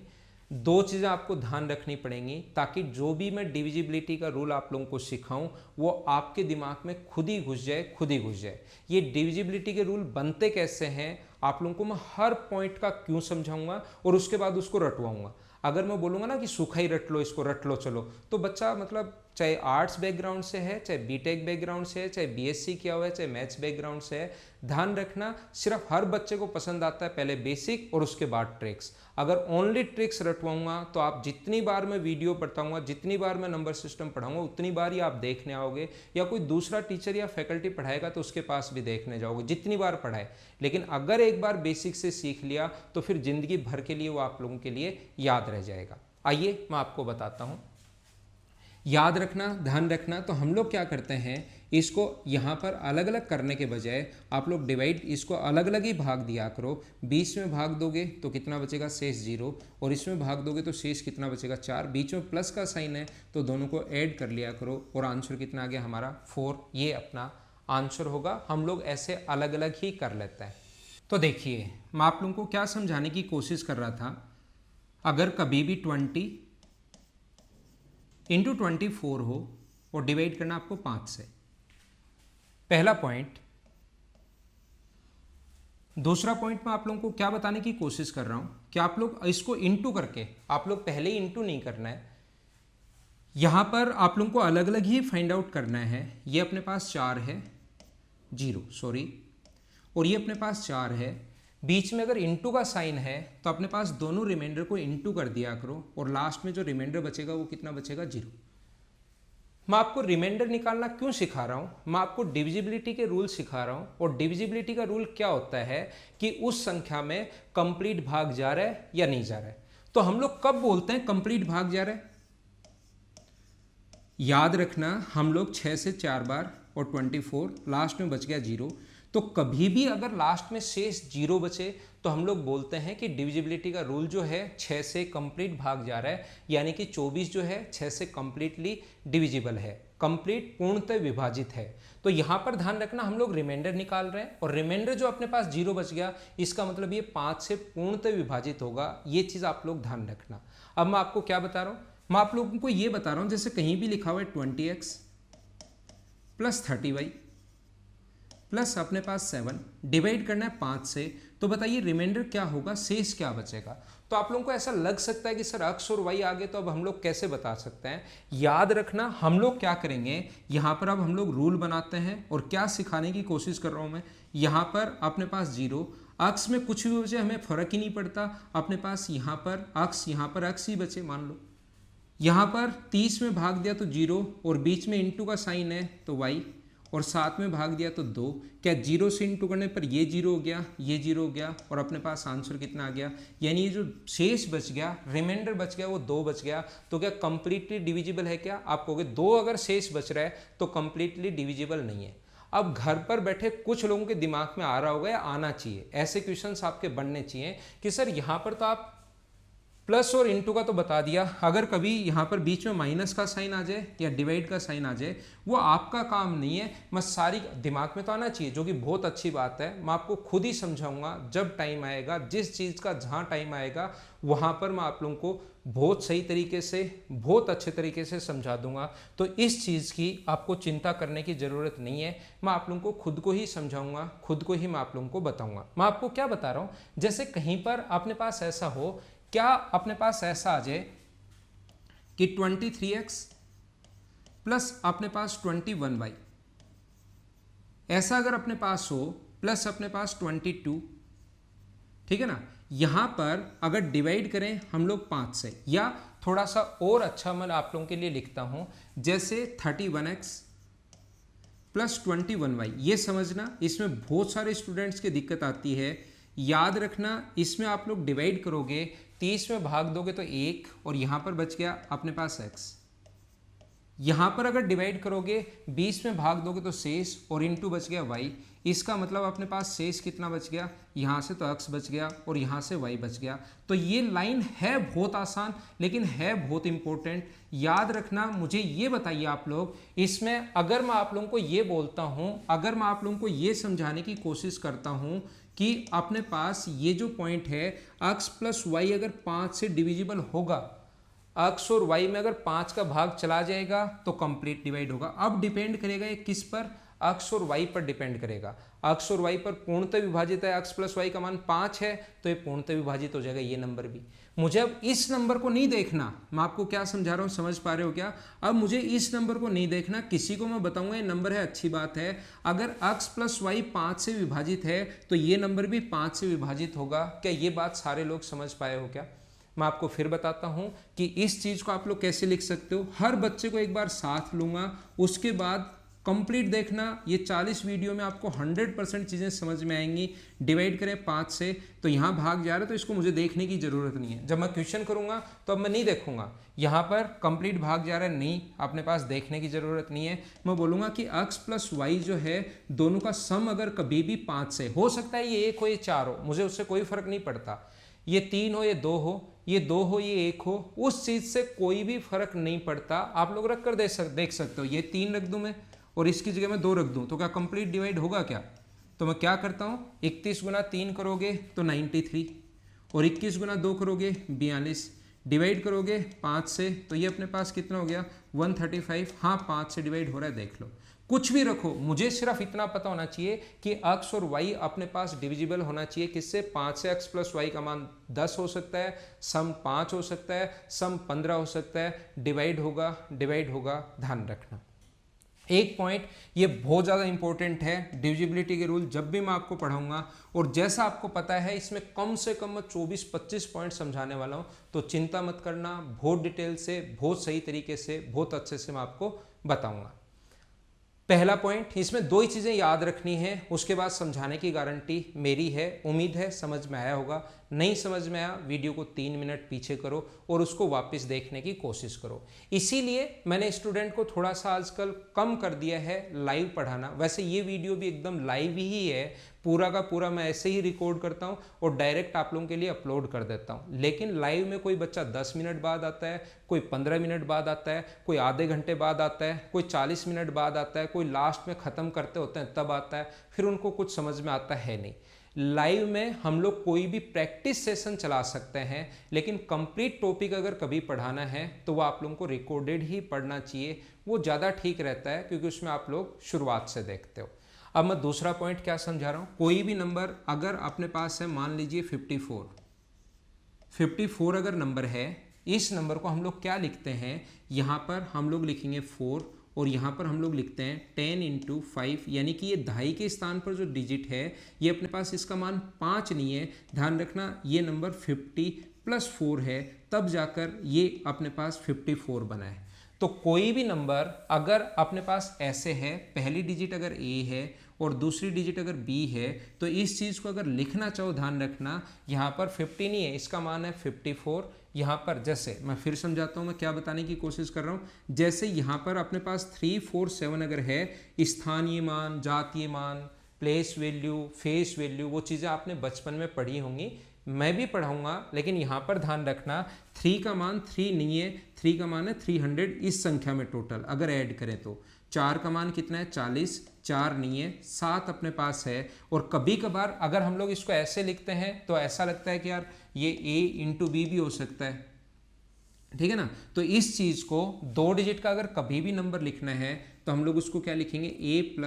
दो चीज़ें आपको ध्यान रखनी पड़ेंगी, ताकि जो भी मैं डिविजिबिलिटी का रूल आप लोगों को सिखाऊं वो आपके दिमाग में खुद ही घुस जाए, खुद ही घुस जाए। ये डिविजिबिलिटी के रूल बनते कैसे हैं आप लोगों को मैं हर पॉइंट का क्यों समझाऊंगा और उसके बाद उसको रटवाऊंगा। अगर मैं बोलूँगा ना कि सूखा ही रट लो, इसको रट लो चलो, तो बच्चा मतलब चाहे आर्ट्स बैकग्राउंड से है, चाहे बीटेक बैकग्राउंड से है, चाहे बीएससी किया हुआ है, चाहे मैथ्स बैकग्राउंड से है, ध्यान रखना सिर्फ हर बच्चे को पसंद आता है पहले बेसिक और उसके बाद ट्रिक्स। अगर ओनली ट्रिक्स रटवाऊंगा तो आप जितनी बार मैं वीडियो बताऊंगा, जितनी बार मैं नंबर सिस्टम पढ़ाऊंगा, उतनी बार ही आप देखने आओगे, या कोई दूसरा टीचर या फैकल्टी पढ़ाएगा तो उसके पास भी देखने जाओगे, जितनी बार पढ़ाए। लेकिन अगर एक बार बेसिक से सीख लिया तो फिर जिंदगी भर के लिए वो आप लोगों के लिए याद रह जाएगा। आइए मैं आपको बताता हूँ। याद रखना, ध्यान रखना, तो हम लोग क्या करते हैं, इसको यहाँ पर अलग अलग करने के बजाय आप लोग डिवाइड, इसको अलग अलग ही भाग दिया करो। 20 में भाग दोगे तो कितना बचेगा, शेष 0, और इसमें भाग दोगे तो शेष कितना बचेगा, 4। बीच में प्लस का साइन है तो दोनों को ऐड कर लिया करो और आंसर कितना आ गया हमारा, 4। ये अपना आंसर होगा। हम लोग ऐसे अलग अलग ही कर लेते हैं। तो देखिए मैं आप लोगों को क्या समझाने की कोशिश कर रहा था, अगर कभी भी 20 इंटू 24 हो और डिवाइड करना आपको 5 से, पहला पॉइंट। दूसरा पॉइंट मैं आप लोगों को क्या बताने की कोशिश कर रहा हूं कि आप लोग इसको इंटू करके, आप लोग पहले ही इंटू नहीं करना है, यहां पर आप लोगों को अलग अलग ही फाइंड आउट करना है। ये अपने पास 4 है, 0 सॉरी, और ये अपने पास 4 है। बीच में अगर इंटू का साइन है तो अपने पास दोनों रिमाइंडर को इंटू कर दिया करो और लास्ट में जो रिमाइंडर बचेगा वो कितना बचेगा, 0। मैं आपको रिमाइंडर निकालना क्यों सिखा रहा हूं, मैं आपको डिविजिबिलिटी के रूल सिखा रहा हूं। और डिविजिबिलिटी का रूल क्या होता है कि उस संख्या में कंप्लीट भाग जा रहा है या नहीं जा रहा है। तो हम लोग कब बोलते हैं कंप्लीट भाग जा रहा है, याद रखना, हम लोग 6 से 4 बार और 24, लास्ट में बच गया 0। तो कभी भी अगर लास्ट में शेष 0 बचे तो हम लोग बोलते हैं कि डिविजिबिलिटी का रूल जो है 6 से कंप्लीट भाग जा रहा है, यानी कि 24 जो है 6 से कंप्लीटली डिविजिबल है, कंप्लीट पूर्णतः विभाजित है। तो यहाँ पर ध्यान रखना, हम लोग रिमाइंडर निकाल रहे हैं और रिमाइंडर जो अपने पास 0 बच गया, इसका मतलब ये 5 से पूर्णतः विभाजित होगा। ये चीज़ आप लोग ध्यान रखना। अब मैं आपको क्या बता रहा हूँ, मैं आप लोगों को ये बता रहा हूँ, जैसे कहीं भी लिखा हुआ है 20x प्लस 30y प्लस अपने पास 7, डिवाइड करना है 5 से, तो बताइए रिमाइंडर क्या होगा, शेष क्या बचेगा। तो आप लोगों को ऐसा लग सकता है कि सर x और y आगे, तो अब हम लोग कैसे बता सकते हैं। याद रखना, हम लोग क्या करेंगे, यहाँ पर अब हम लोग रूल बनाते हैं और क्या सिखाने की कोशिश कर रहा हूँ मैं। यहाँ पर अपने पास 0, x में कुछ भी बचे हमें फर्क ही नहीं पड़ता, अपने पास यहाँ पर x ही बचे मान लो। यहाँ पर 30 में भाग दिया तो 0 और बीच में इंटू का साइन है तो y, और 7 में भाग दिया तो 2। क्या 0 से इंटू करने पर ये 0 हो गया, ये 0 हो गया, और अपने पास आंसर कितना आ गया, यानी ये जो शेष बच गया, रिमाइंडर बच गया, वो 2 बच गया। तो क्या कंप्लीटली डिविजिबल है क्या, आप कहोगे 2 अगर शेष बच रहा है तो कंप्लीटली डिविजिबल नहीं है। अब घर पर बैठे कुछ लोगों के दिमाग में आ रहा होगा या आना चाहिए, ऐसे क्वेश्चंस आपके बनने चाहिए कि सर यहाँ पर तो आप प्लस और इंटू का तो बता दिया, अगर कभी यहाँ पर बीच में माइनस का साइन आ जाए या डिवाइड का साइन आ जाए वो आपका काम नहीं है, मैं सारी दिमाग में तो आना चाहिए, जो कि बहुत अच्छी बात है। मैं आपको खुद ही समझाऊंगा जब टाइम आएगा, जिस चीज़ का जहाँ टाइम आएगा वहाँ पर मैं आप लोगों को बहुत सही तरीके से, बहुत अच्छे तरीके से समझा दूंगा। तो इस चीज़ की आपको चिंता करने की ज़रूरत नहीं है, मैं आप लोगों को खुद को ही समझाऊंगा, खुद को ही मैं आप लोगों को बताऊंगा। मैं आपको क्या बता रहा हूँ, जैसे कहीं पर अपने पास ऐसा हो, क्या अपने पास ऐसा आ जाए कि 23x प्लस अपने पास 21y, ऐसा अगर अपने पास हो, प्लस अपने पास 22, ठीक है ना। यहां पर अगर डिवाइड करें हम लोग 5 से, या थोड़ा सा और अच्छा मैं आप लोगों के लिए लिखता हूं, जैसे 31x प्लस 21y, ये समझना, इसमें बहुत सारे स्टूडेंट्स की दिक्कत आती है। याद रखना, इसमें आप लोग डिवाइड करोगे, 30 में भाग दोगे तो 1, और यहाँ पर बच गया अपने पास x, यहाँ पर अगर डिवाइड करोगे 20 में भाग दोगे तो शेष और इनटू बच गया y। इसका मतलब अपने पास शेष कितना बच गया, यहाँ से तो x बच गया और यहाँ से y बच गया। तो ये लाइन है बहुत आसान लेकिन है बहुत इंपॉर्टेंट, याद रखना। मुझे ये बताइए आप लोग, इसमें अगर मैं आप लोगों को ये बोलता हूँ, अगर मैं आप लोगों को ये समझाने की कोशिश करता हूँ कि अपने पास ये जो पॉइंट है x प्लस वाई अगर 5 से डिविजिबल होगा, x और y में अगर 5 का भाग चला जाएगा तो कंप्लीट डिवाइड होगा। अब डिपेंड करेगा ये किस पर, x और y पर डिपेंड करेगा। x और y पर पूर्णतः विभाजित है, x प्लस वाई का मान 5 है तो ये पूर्णतः विभाजित हो जाएगा ये नंबर भी। मुझे अब इस नंबर को नहीं देखना, मैं आपको क्या समझा रहा हूँ समझ पा रहे हो क्या। अब मुझे इस नंबर को नहीं देखना, किसी को मैं बताऊंगा ये नंबर है, अच्छी बात है। अगर x प्लस वाई 5 से विभाजित है तो ये नंबर भी 5 से विभाजित होगा। क्या ये बात सारे लोग समझ पाए हो क्या। मैं आपको फिर बताता हूं कि इस चीज को आप लोग कैसे लिख सकते हो। हर बच्चे को एक बार साथ लूंगा, उसके बाद कंप्लीट देखना। ये 40 वीडियो में आपको 100% चीज़ें समझ में आएंगी। डिवाइड करें 5 से तो यहाँ भाग जा रहा है तो इसको मुझे देखने की ज़रूरत नहीं है। जब मैं क्वेश्चन करूँगा तो अब मैं नहीं देखूंगा, यहाँ पर कंप्लीट भाग जा रहा है, नहीं अपने पास देखने की ज़रूरत नहीं है। मैं बोलूँगा कि x प्लस वाई जो है दोनों का सम अगर कभी भी 5 से हो सकता है, ये 1 हो ये 4 हो, मुझे उससे कोई फ़र्क नहीं पड़ता। ये 3 हो ये 2 हो, ये 2 हो ये 1 हो, उस चीज़ से कोई भी फर्क नहीं पड़ता। आप लोग रख कर देख सकते हो। ये 3 रख दूँ मैं और इसकी जगह मैं 2 रख दूँ तो क्या कंप्लीट डिवाइड होगा क्या। तो मैं क्या करता हूँ, 31 गुना 3 करोगे तो 93 और 21 गुना 2 करोगे 42, डिवाइड करोगे 5 से तो ये अपने पास कितना हो गया 135। हाँ 5 से डिवाइड हो रहा है, देख लो। कुछ भी रखो, मुझे सिर्फ इतना पता होना चाहिए कि x और y अपने पास डिविजिबल होना चाहिए। किससे, 5 से x प्लस वाई का मान 10 हो सकता है, सम 5 हो सकता है, सम 15 हो सकता है, डिवाइड होगा ध्यान रखना। एक पॉइंट ये बहुत ज़्यादा इंपॉर्टेंट है, डिविजिबिलिटी के रूल जब भी मैं आपको पढ़ाऊंगा और जैसा आपको पता है इसमें कम से कम मैं 24-25 पॉइंट समझाने वाला हूं, तो चिंता मत करना, बहुत डिटेल से, बहुत सही तरीके से, बहुत अच्छे से मैं आपको बताऊंगा। पहला पॉइंट, इसमें 2 ही चीज़ें याद रखनी है, उसके बाद समझाने की गारंटी मेरी है। उम्मीद है समझ में आया होगा। नहीं समझ में आया वीडियो को 3 मिनट पीछे करो और उसको वापस देखने की कोशिश करो। इसीलिए मैंने स्टूडेंट को थोड़ा सा आजकल कम कर दिया है लाइव पढ़ाना। वैसे ये वीडियो भी एकदम लाइव ही है, पूरा का पूरा मैं ऐसे ही रिकॉर्ड करता हूँ और डायरेक्ट आप लोगों के लिए अपलोड कर देता हूँ। लेकिन लाइव में कोई बच्चा 10 मिनट बाद आता है, कोई 15 मिनट बाद आता है, कोई आधे घंटे बाद आता है, कोई 40 मिनट बाद आता है, कोई लास्ट में ख़त्म करते होते हैं तब आता है, फिर उनको कुछ समझ में आता है नहीं। लाइव में हम लोग कोई भी प्रैक्टिस सेशन चला सकते हैं, लेकिन कंप्लीट टॉपिक अगर कभी पढ़ाना है तो वो आप लोगों को रिकॉर्डेड ही पढ़ना चाहिए, वो ज़्यादा ठीक रहता है क्योंकि उसमें आप लोग शुरुआत से देखते हो। अब मैं दूसरा पॉइंट क्या समझा रहा हूँ, कोई भी नंबर अगर अपने पास है, मान लीजिए 54 अगर नंबर है, इस नंबर को हम लोग क्या लिखते हैं, यहाँ पर हम लोग लिखेंगे 4 और यहाँ पर हम लोग लिखते हैं 10 × 5, यानी कि ये दहाई के स्थान पर जो डिजिट है ये अपने पास इसका मान 5 नहीं है। ध्यान रखना ये नंबर 50 + 4 है, तब जाकर ये अपने पास 54 बना है। तो कोई भी नंबर अगर अपने पास ऐसे है, पहली डिजिट अगर A है और दूसरी डिजिट अगर B है, तो इस चीज़ को अगर लिखना चाहो ध्यान रखना, यहाँ पर 50 नहीं है, इसका मान है 54। यहाँ पर जैसे मैं फिर समझाता हूँ, मैं क्या बताने की कोशिश कर रहा हूँ। जैसे यहाँ पर अपने पास 3, 4, 7 अगर है, स्थानीय मान, जातीय मान, प्लेस वैल्यू, फेस वैल्यू, वो चीज़ें आपने बचपन में पढ़ी होंगी, मैं भी पढ़ाऊंगा। लेकिन यहाँ पर ध्यान रखना 3 का मान 3 नहीं है, 3 का मान है 300 इस संख्या में टोटल अगर ऐड करें तो। 4 का मान कितना है 40, 4 नहीं है, 7 अपने पास है। और कभी कभार अगर हम लोग इसको ऐसे लिखते हैं तो ऐसा लगता है कि यार ये A × B भी हो सकता है, ठीक है ना। तो इस चीज़ को 2 डिजिट का अगर कभी भी नंबर लिखना है तो हम लोग उसको क्या लिखेंगे, A +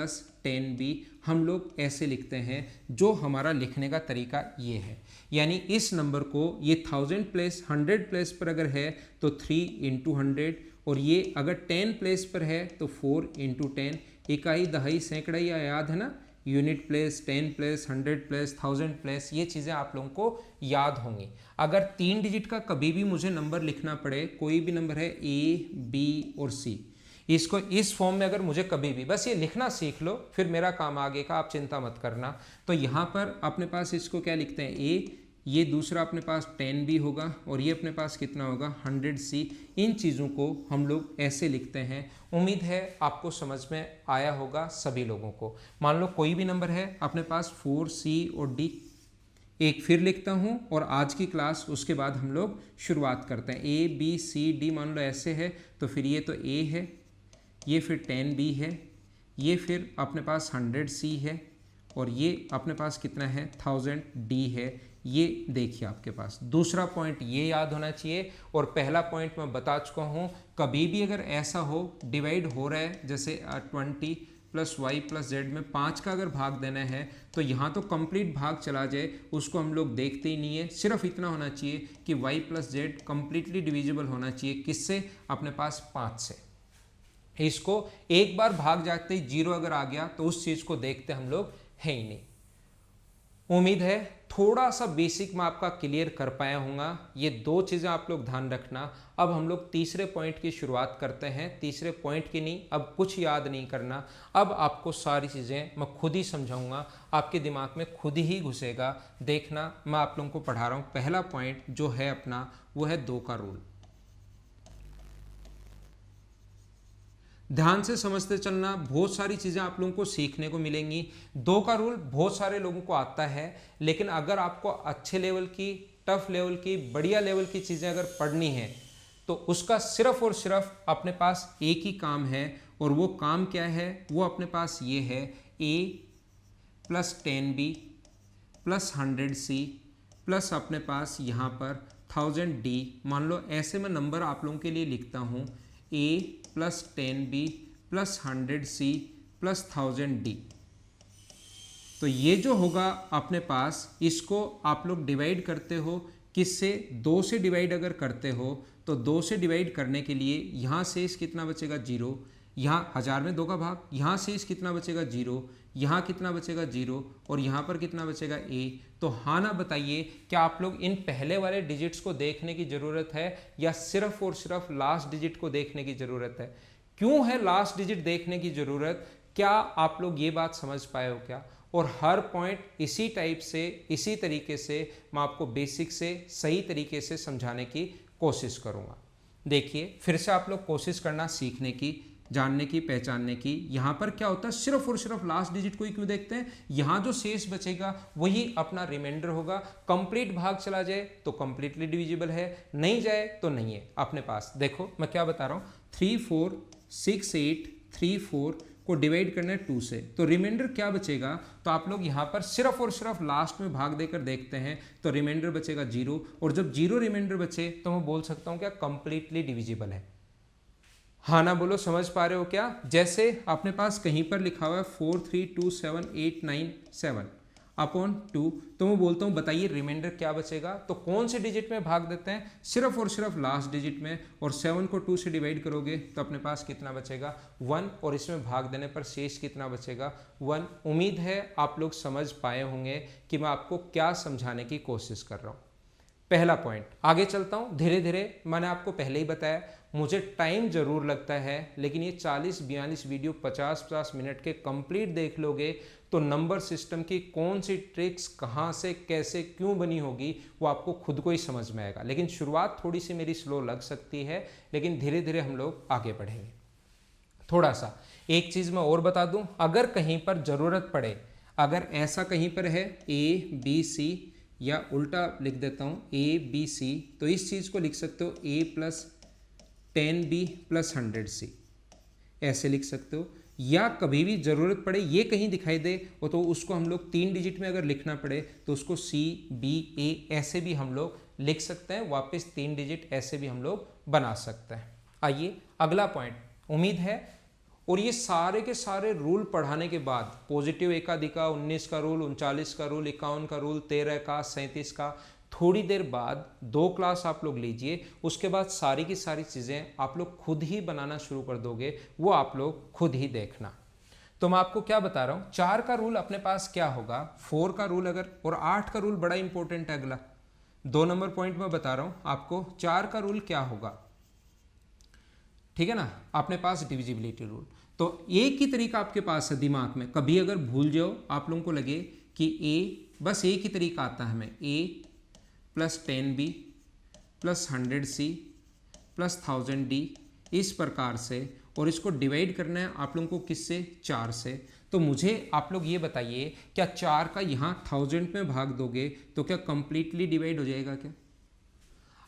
10B हम लोग ऐसे लिखते हैं। जो हमारा लिखने का तरीका ये है, यानी इस नंबर को ये 1000 प्लेस 100 प्लेस पर अगर है तो 3 × 100, और ये अगर 10 प्लेस पर है तो 4 × 10। इकाई, दहाई, सैकड़ा या याद है ना, unit place, 10 place, 100 place, 1000 place, ये चीज़ें आप लोगों को याद होंगी। अगर 3 डिजिट का कभी भी मुझे नंबर लिखना पड़े, कोई भी नंबर है A, B और C, इसको इस फॉर्म में अगर मुझे कभी भी, बस ये लिखना सीख लो, फिर मेरा काम आगे का आप चिंता मत करना। तो यहाँ पर अपने पास इसको क्या लिखते हैं, A, ये दूसरा अपने पास 10b होगा और ये अपने पास कितना होगा 100c। इन चीज़ों को हम लोग ऐसे लिखते हैं। उम्मीद है आपको समझ में आया होगा सभी लोगों को। मान लो कोई भी नंबर है अपने पास 4c और d, एक फिर लिखता हूँ और आज की क्लास उसके बाद हम लोग शुरुआत करते हैं। a b c d मान लो ऐसे है तो फिर ये तो a है, ये फिर 10b है, ये फिर अपने पास 100c है और ये अपने पास कितना है 1000d है। ये देखिए आपके पास दूसरा पॉइंट ये याद होना चाहिए। और पहला पॉइंट मैं बता चुका हूँ, कभी भी अगर ऐसा हो डिवाइड हो रहा है जैसे 20 + y + z में 5 का अगर भाग देना है तो यहाँ तो कंप्लीट भाग चला जाए, उसको हम लोग देखते ही नहीं है। सिर्फ इतना होना चाहिए कि y + z कंप्लीटली डिविजिबल होना चाहिए, किससे, अपने पास 5 से। इसको एक बार भाग जाते ही 0 अगर आ गया तो उस चीज़ को देखते हम लोग है ही नहीं। उम्मीद है थोड़ा सा बेसिक मैं आपका क्लियर कर पाया हूँगा। ये दो चीज़ें आप लोग ध्यान रखना। अब हम लोग तीसरे पॉइंट की शुरुआत करते हैं। तीसरे पॉइंट की नहीं, अब कुछ याद नहीं करना, अब आपको सारी चीज़ें मैं खुद ही समझाऊंगा, आपके दिमाग में खुद ही घुसेगा। देखना मैं आप लोगों को पढ़ा रहा हूँ। पहला पॉइंट जो है अपना वो है 2 का रूल। ध्यान से समझते चलना, बहुत सारी चीज़ें आप लोगों को सीखने को मिलेंगी। 2 का रूल बहुत सारे लोगों को आता है, लेकिन अगर आपको अच्छे लेवल की, टफ लेवल की, बढ़िया लेवल की चीज़ें अगर पढ़नी है तो उसका सिर्फ और सिर्फ अपने पास एक ही काम है। और वो काम क्या है, वो अपने पास ये है, a + 10b + 100c प्लस अपने पास यहाँ पर 1000d। मान लो ऐसे मैं नंबर आप लोगों के लिए लिखता हूँ, a + 10b + 100c + 1000d। तो ये जो होगा अपने पास, इसको आप लोग डिवाइड करते हो किससे, 2 से डिवाइड अगर करते हो तो 2 से डिवाइड करने के लिए यहाँ शेष कितना बचेगा 0, यहाँ 1000 में 2 का भाग, यहाँ शेष कितना बचेगा 0, यहाँ कितना बचेगा 0 और यहाँ पर कितना बचेगा a। तो हाँ ना बताइए, क्या आप लोग इन पहले वाले डिजिट्स को देखने की ज़रूरत है या सिर्फ और सिर्फ लास्ट डिजिट को देखने की ज़रूरत है? क्यों है लास्ट डिजिट देखने की ज़रूरत? क्या आप लोग ये बात समझ पाए हो क्या? और हर पॉइंट इसी टाइप से, इसी तरीके से मैं आपको बेसिक से सही तरीके से समझाने की कोशिश करूँगा। देखिए फिर से आप लोग कोशिश करना सीखने की, जानने की, पहचानने की। यहाँ पर क्या होता है, सिर्फ और सिर्फ लास्ट डिजिट को ही क्यों देखते हैं? यहाँ जो शेष बचेगा वही अपना रिमाइंडर होगा। कंप्लीट भाग चला जाए तो कंप्लीटली डिविजिबल है, नहीं जाए तो नहीं है अपने पास। देखो मैं क्या बता रहा हूँ, 3 4 6 8 3 4 को डिवाइड करना है 2 से, तो रिमाइंडर क्या बचेगा? तो आप लोग यहाँ पर सिर्फ और सिर्फ लास्ट में भाग देकर देखते हैं तो रिमाइंडर बचेगा 0। और जब 0 रिमाइंडर बचे तो मैं बोल सकता हूँ क्या कंप्लीटली डिविजिबल है। हाँ ना बोलो, समझ पा रहे हो क्या? जैसे अपने पास कहीं पर लिखा हुआ है 4327897 अपॉन 2, तो मैं बोलता हूँ बताइए रिमाइंडर क्या बचेगा? तो कौन से डिजिट में भाग देते हैं? सिर्फ और सिर्फ लास्ट डिजिट में। और 7 को 2 से डिवाइड करोगे तो अपने पास कितना बचेगा 1, और इसमें भाग देने पर शेष कितना बचेगा 1। उम्मीद है आप लोग समझ पाए होंगे कि मैं आपको क्या समझाने की कोशिश कर रहा हूँ। पहला पॉइंट, आगे चलता हूँ धीरे धीरे। मैंने आपको पहले ही बताया मुझे टाइम ज़रूर लगता है, लेकिन ये 40-42 वीडियो 50-50 मिनट के कंप्लीट देख लोगे तो नंबर सिस्टम की कौन सी ट्रिक्स कहाँ से कैसे क्यों बनी होगी वो आपको खुद को ही समझ में आएगा। लेकिन शुरुआत थोड़ी सी मेरी स्लो लग सकती है, लेकिन धीरे धीरे हम लोग आगे बढ़ेंगे। थोड़ा सा एक चीज़ मैं और बता दूं, अगर कहीं पर ज़रूरत पड़े, अगर ऐसा कहीं पर है ABC या उल्टा लिख देता हूँ ABC, तो इस चीज़ को लिख सकते हो A + 10B + 100C, ऐसे लिख सकते हो। या कभी भी ज़रूरत पड़े ये कहीं दिखाई दे और तो उसको हम लोग 3 डिजिट में अगर लिखना पड़े तो उसको CBA ऐसे भी हम लोग लिख सकते हैं, वापस 3 डिजिट ऐसे भी हम लोग बना सकते हैं। आइए अगला पॉइंट, उम्मीद है और ये सारे के सारे रूल पढ़ाने के बाद, पॉजिटिव एकाधिका, 19 का रूल, 39 का रूल, 51 का रूल, 13 का, 37 का, थोड़ी देर बाद 2 क्लास आप लोग लीजिए, उसके बाद सारी की सारी चीज़ें आप लोग खुद ही बनाना शुरू कर दोगे, वो आप लोग खुद ही देखना। तो मैं आपको क्या बता रहा हूँ, 4 का रूल अपने पास क्या होगा, 4 का रूल अगर, और 8 का रूल बड़ा इंपॉर्टेंट है। अगला 2 नंबर पॉइंट में बता रहा हूँ आपको, 4 का रूल क्या होगा, ठीक है ना, अपने पास डिविजिबिलिटी रूल। तो एक ही तरीका आपके पास है दिमाग में, कभी अगर भूल जाओ, आप लोगों को लगे कि ए, बस एक ही तरीका आता है हमें, A plus 10b plus 100c plus 1000d, इस प्रकार से, और इसको डिवाइड करना है आप लोगों को किससे, 4 से। तो मुझे आप लोग ये बताइए, क्या 4 का यहाँ 1000 में भाग दोगे तो क्या कंप्लीटली डिवाइड हो जाएगा क्या?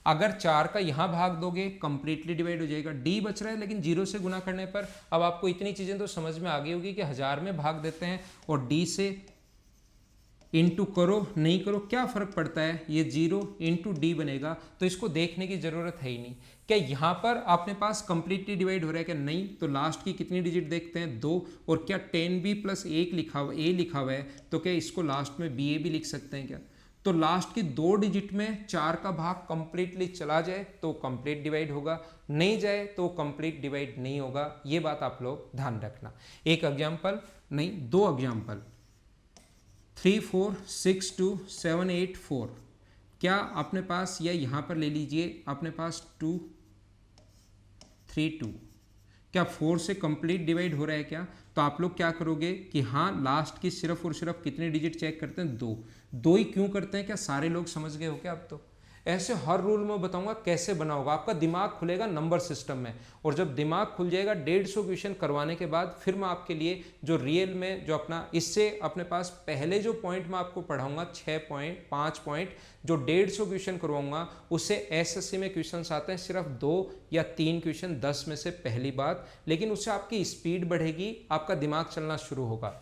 अगर 4 का यहाँ भाग दोगे कंप्लीटली डिवाइड हो जाएगा। डी बच रहा है, लेकिन 0 से गुना करने पर अब आपको इतनी चीज़ें तो समझ में आ गई होगी कि 1000 में भाग देते हैं और डी से इंटू करो नहीं करो क्या फ़र्क पड़ता है, ये 0 इंटू डी बनेगा। तो इसको देखने की ज़रूरत है ही नहीं। क्या यहाँ पर आपने पास कंप्लीटली डिवाइड हो रहा है क्या? नहीं। तो लास्ट की कितनी डिजिट देखते हैं, 2। और क्या 10b प्लस 1 लिखा हुआ, ए लिखा हुआ है, तो क्या इसको लास्ट में बी ए भी लिख सकते हैं क्या? तो लास्ट की 2 डिजिट में 4 का भाग कंप्लीटली चला जाए तो कंप्लीट डिवाइड होगा, नहीं जाए तो कंप्लीट डिवाइड नहीं होगा। ये बात आप लोग ध्यान रखना। एक एग्जाम्पल नहीं, 2 एग्जाम्पल, 3 4 6 2 7 8 4। क्या अपने पास, या यहाँ पर ले लीजिए अपने पास 2 3 2, क्या 4 से कंप्लीट डिवाइड हो रहा है क्या? तो आप लोग क्या करोगे कि हाँ, लास्ट की सिर्फ और सिर्फ कितनी डिजिट चेक करते हैं, 2 ही क्यों करते हैं? क्या सारे लोग समझ गए हो क्या? अब तो ऐसे हर रूल में बताऊंगा कैसे बना होगा, आपका दिमाग खुलेगा नंबर सिस्टम में। और जब दिमाग खुल जाएगा 150 क्वेश्चन करवाने के बाद, फिर मैं आपके लिए जो रियल में जो अपना इससे अपने पास पहले जो पॉइंट मैं आपको पढ़ाऊंगा 6 पॉइंट 5 पॉइंट जो 150 क्वेश्चन करवाऊंगा, उससे एसएससी में क्वेश्चन आते हैं सिर्फ 2 या 3 क्वेश्चन 10 में से, पहली बात। लेकिन उससे आपकी स्पीड बढ़ेगी, आपका दिमाग चलना शुरू होगा।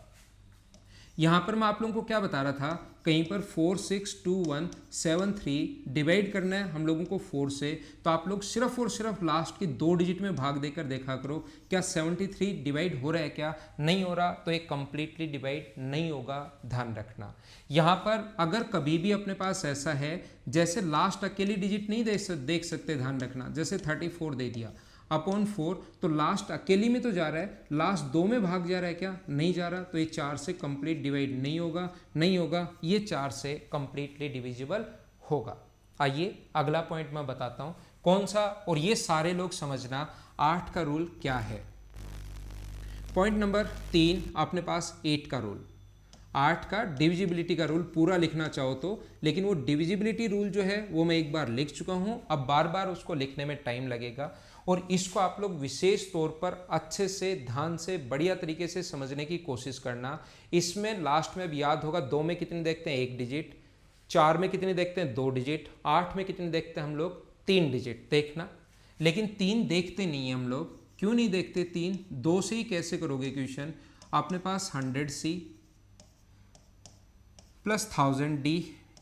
यहाँ पर मैं आप लोगों को क्या बता रहा था, कहीं पर 4 6 2 1 7 3 डिवाइड करना है हम लोगों को 4 से, तो आप लोग सिर्फ और सिर्फ लास्ट की 2 डिजिट में भाग देकर देखा करो, क्या 73 डिवाइड हो रहा है क्या? नहीं हो रहा, तो एक कंप्लीटली डिवाइड नहीं होगा, ध्यान रखना। यहाँ पर अगर कभी भी अपने पास ऐसा है, जैसे लास्ट अकेली डिजिट नहीं देख सकते, ध्यान रखना, जैसे 34 दे दिया अपॉन 4, तो लास्ट अकेली में तो जा रहा है, लास्ट 2 में भाग जा रहा है क्या? नहीं जा रहा, तो ये 4 से कंप्लीट डिवाइड नहीं होगा, नहीं होगा, ये 4 से कंप्लीटली डिविजिबल होगा। आइए अगला पॉइंट मैं बताता हूं कौन सा, और ये सारे लोग समझना 8 का रूल क्या है। पॉइंट नंबर 3 अपने पास 8 का रूल, 8 का डिविजिबिलिटी का रूल पूरा लिखना चाहो तो, लेकिन वो डिविजिबिलिटी रूल जो है वो मैं एक बार लिख चुका हूं, अब बार बार उसको लिखने में टाइम लगेगा। और इसको आप लोग विशेष तौर पर अच्छे से, ध्यान से, बढ़िया तरीके से समझने की कोशिश करना। इसमें लास्ट में अब याद होगा, 2 में कितने देखते हैं, 1 डिजिट, 4 में कितने देखते हैं, 2 डिजिट, 8 में कितने देखते हैं हम लोग, 3 डिजिट, देखना। लेकिन 3 देखते नहीं हैं हम लोग, क्यों नहीं देखते 3? 2 से ही कैसे करोगे क्वेश्चन? अपने पास 100c प्लस 1000d,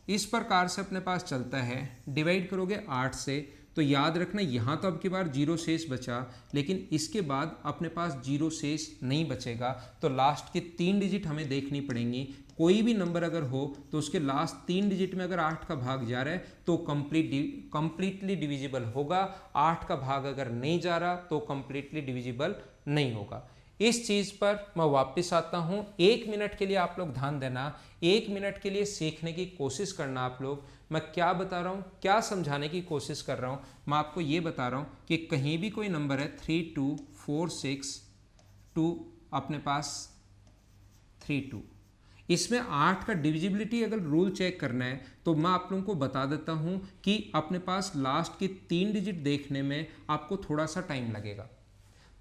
इस प्रकार से अपने पास चलता है, डिवाइड करोगे 8 से, तो याद रखना यहाँ तो अब की बार 0 शेष बचा, लेकिन इसके बाद अपने पास 0 शेष नहीं बचेगा, तो लास्ट की 3 डिजिट हमें देखनी पड़ेंगी। कोई भी नंबर अगर हो तो उसके लास्ट 3 डिजिट में अगर 8 का भाग जा रहा है तो कंप्लीटली डिविजिबल होगा, 8 का भाग अगर नहीं जा रहा तो कंप्लीटली डिविजिबल नहीं होगा। इस चीज़ पर मैं वापस आता हूँ, 1 मिनट के लिए आप लोग ध्यान देना, 1 मिनट के लिए सीखने की कोशिश करना आप लोग। मैं क्या बता रहा हूँ, क्या समझाने की कोशिश कर रहा हूँ, मैं आपको ये बता रहा हूँ कि कहीं भी कोई नंबर है 3 2 4 6 2 अपने पास 3 2, इसमें 8 का डिविजिबिलिटी अगर रूल चेक करना है तो मैं आप लोगों को बता देता हूँ कि अपने पास लास्ट की 3 डिजिट देखने में आपको थोड़ा सा टाइम लगेगा।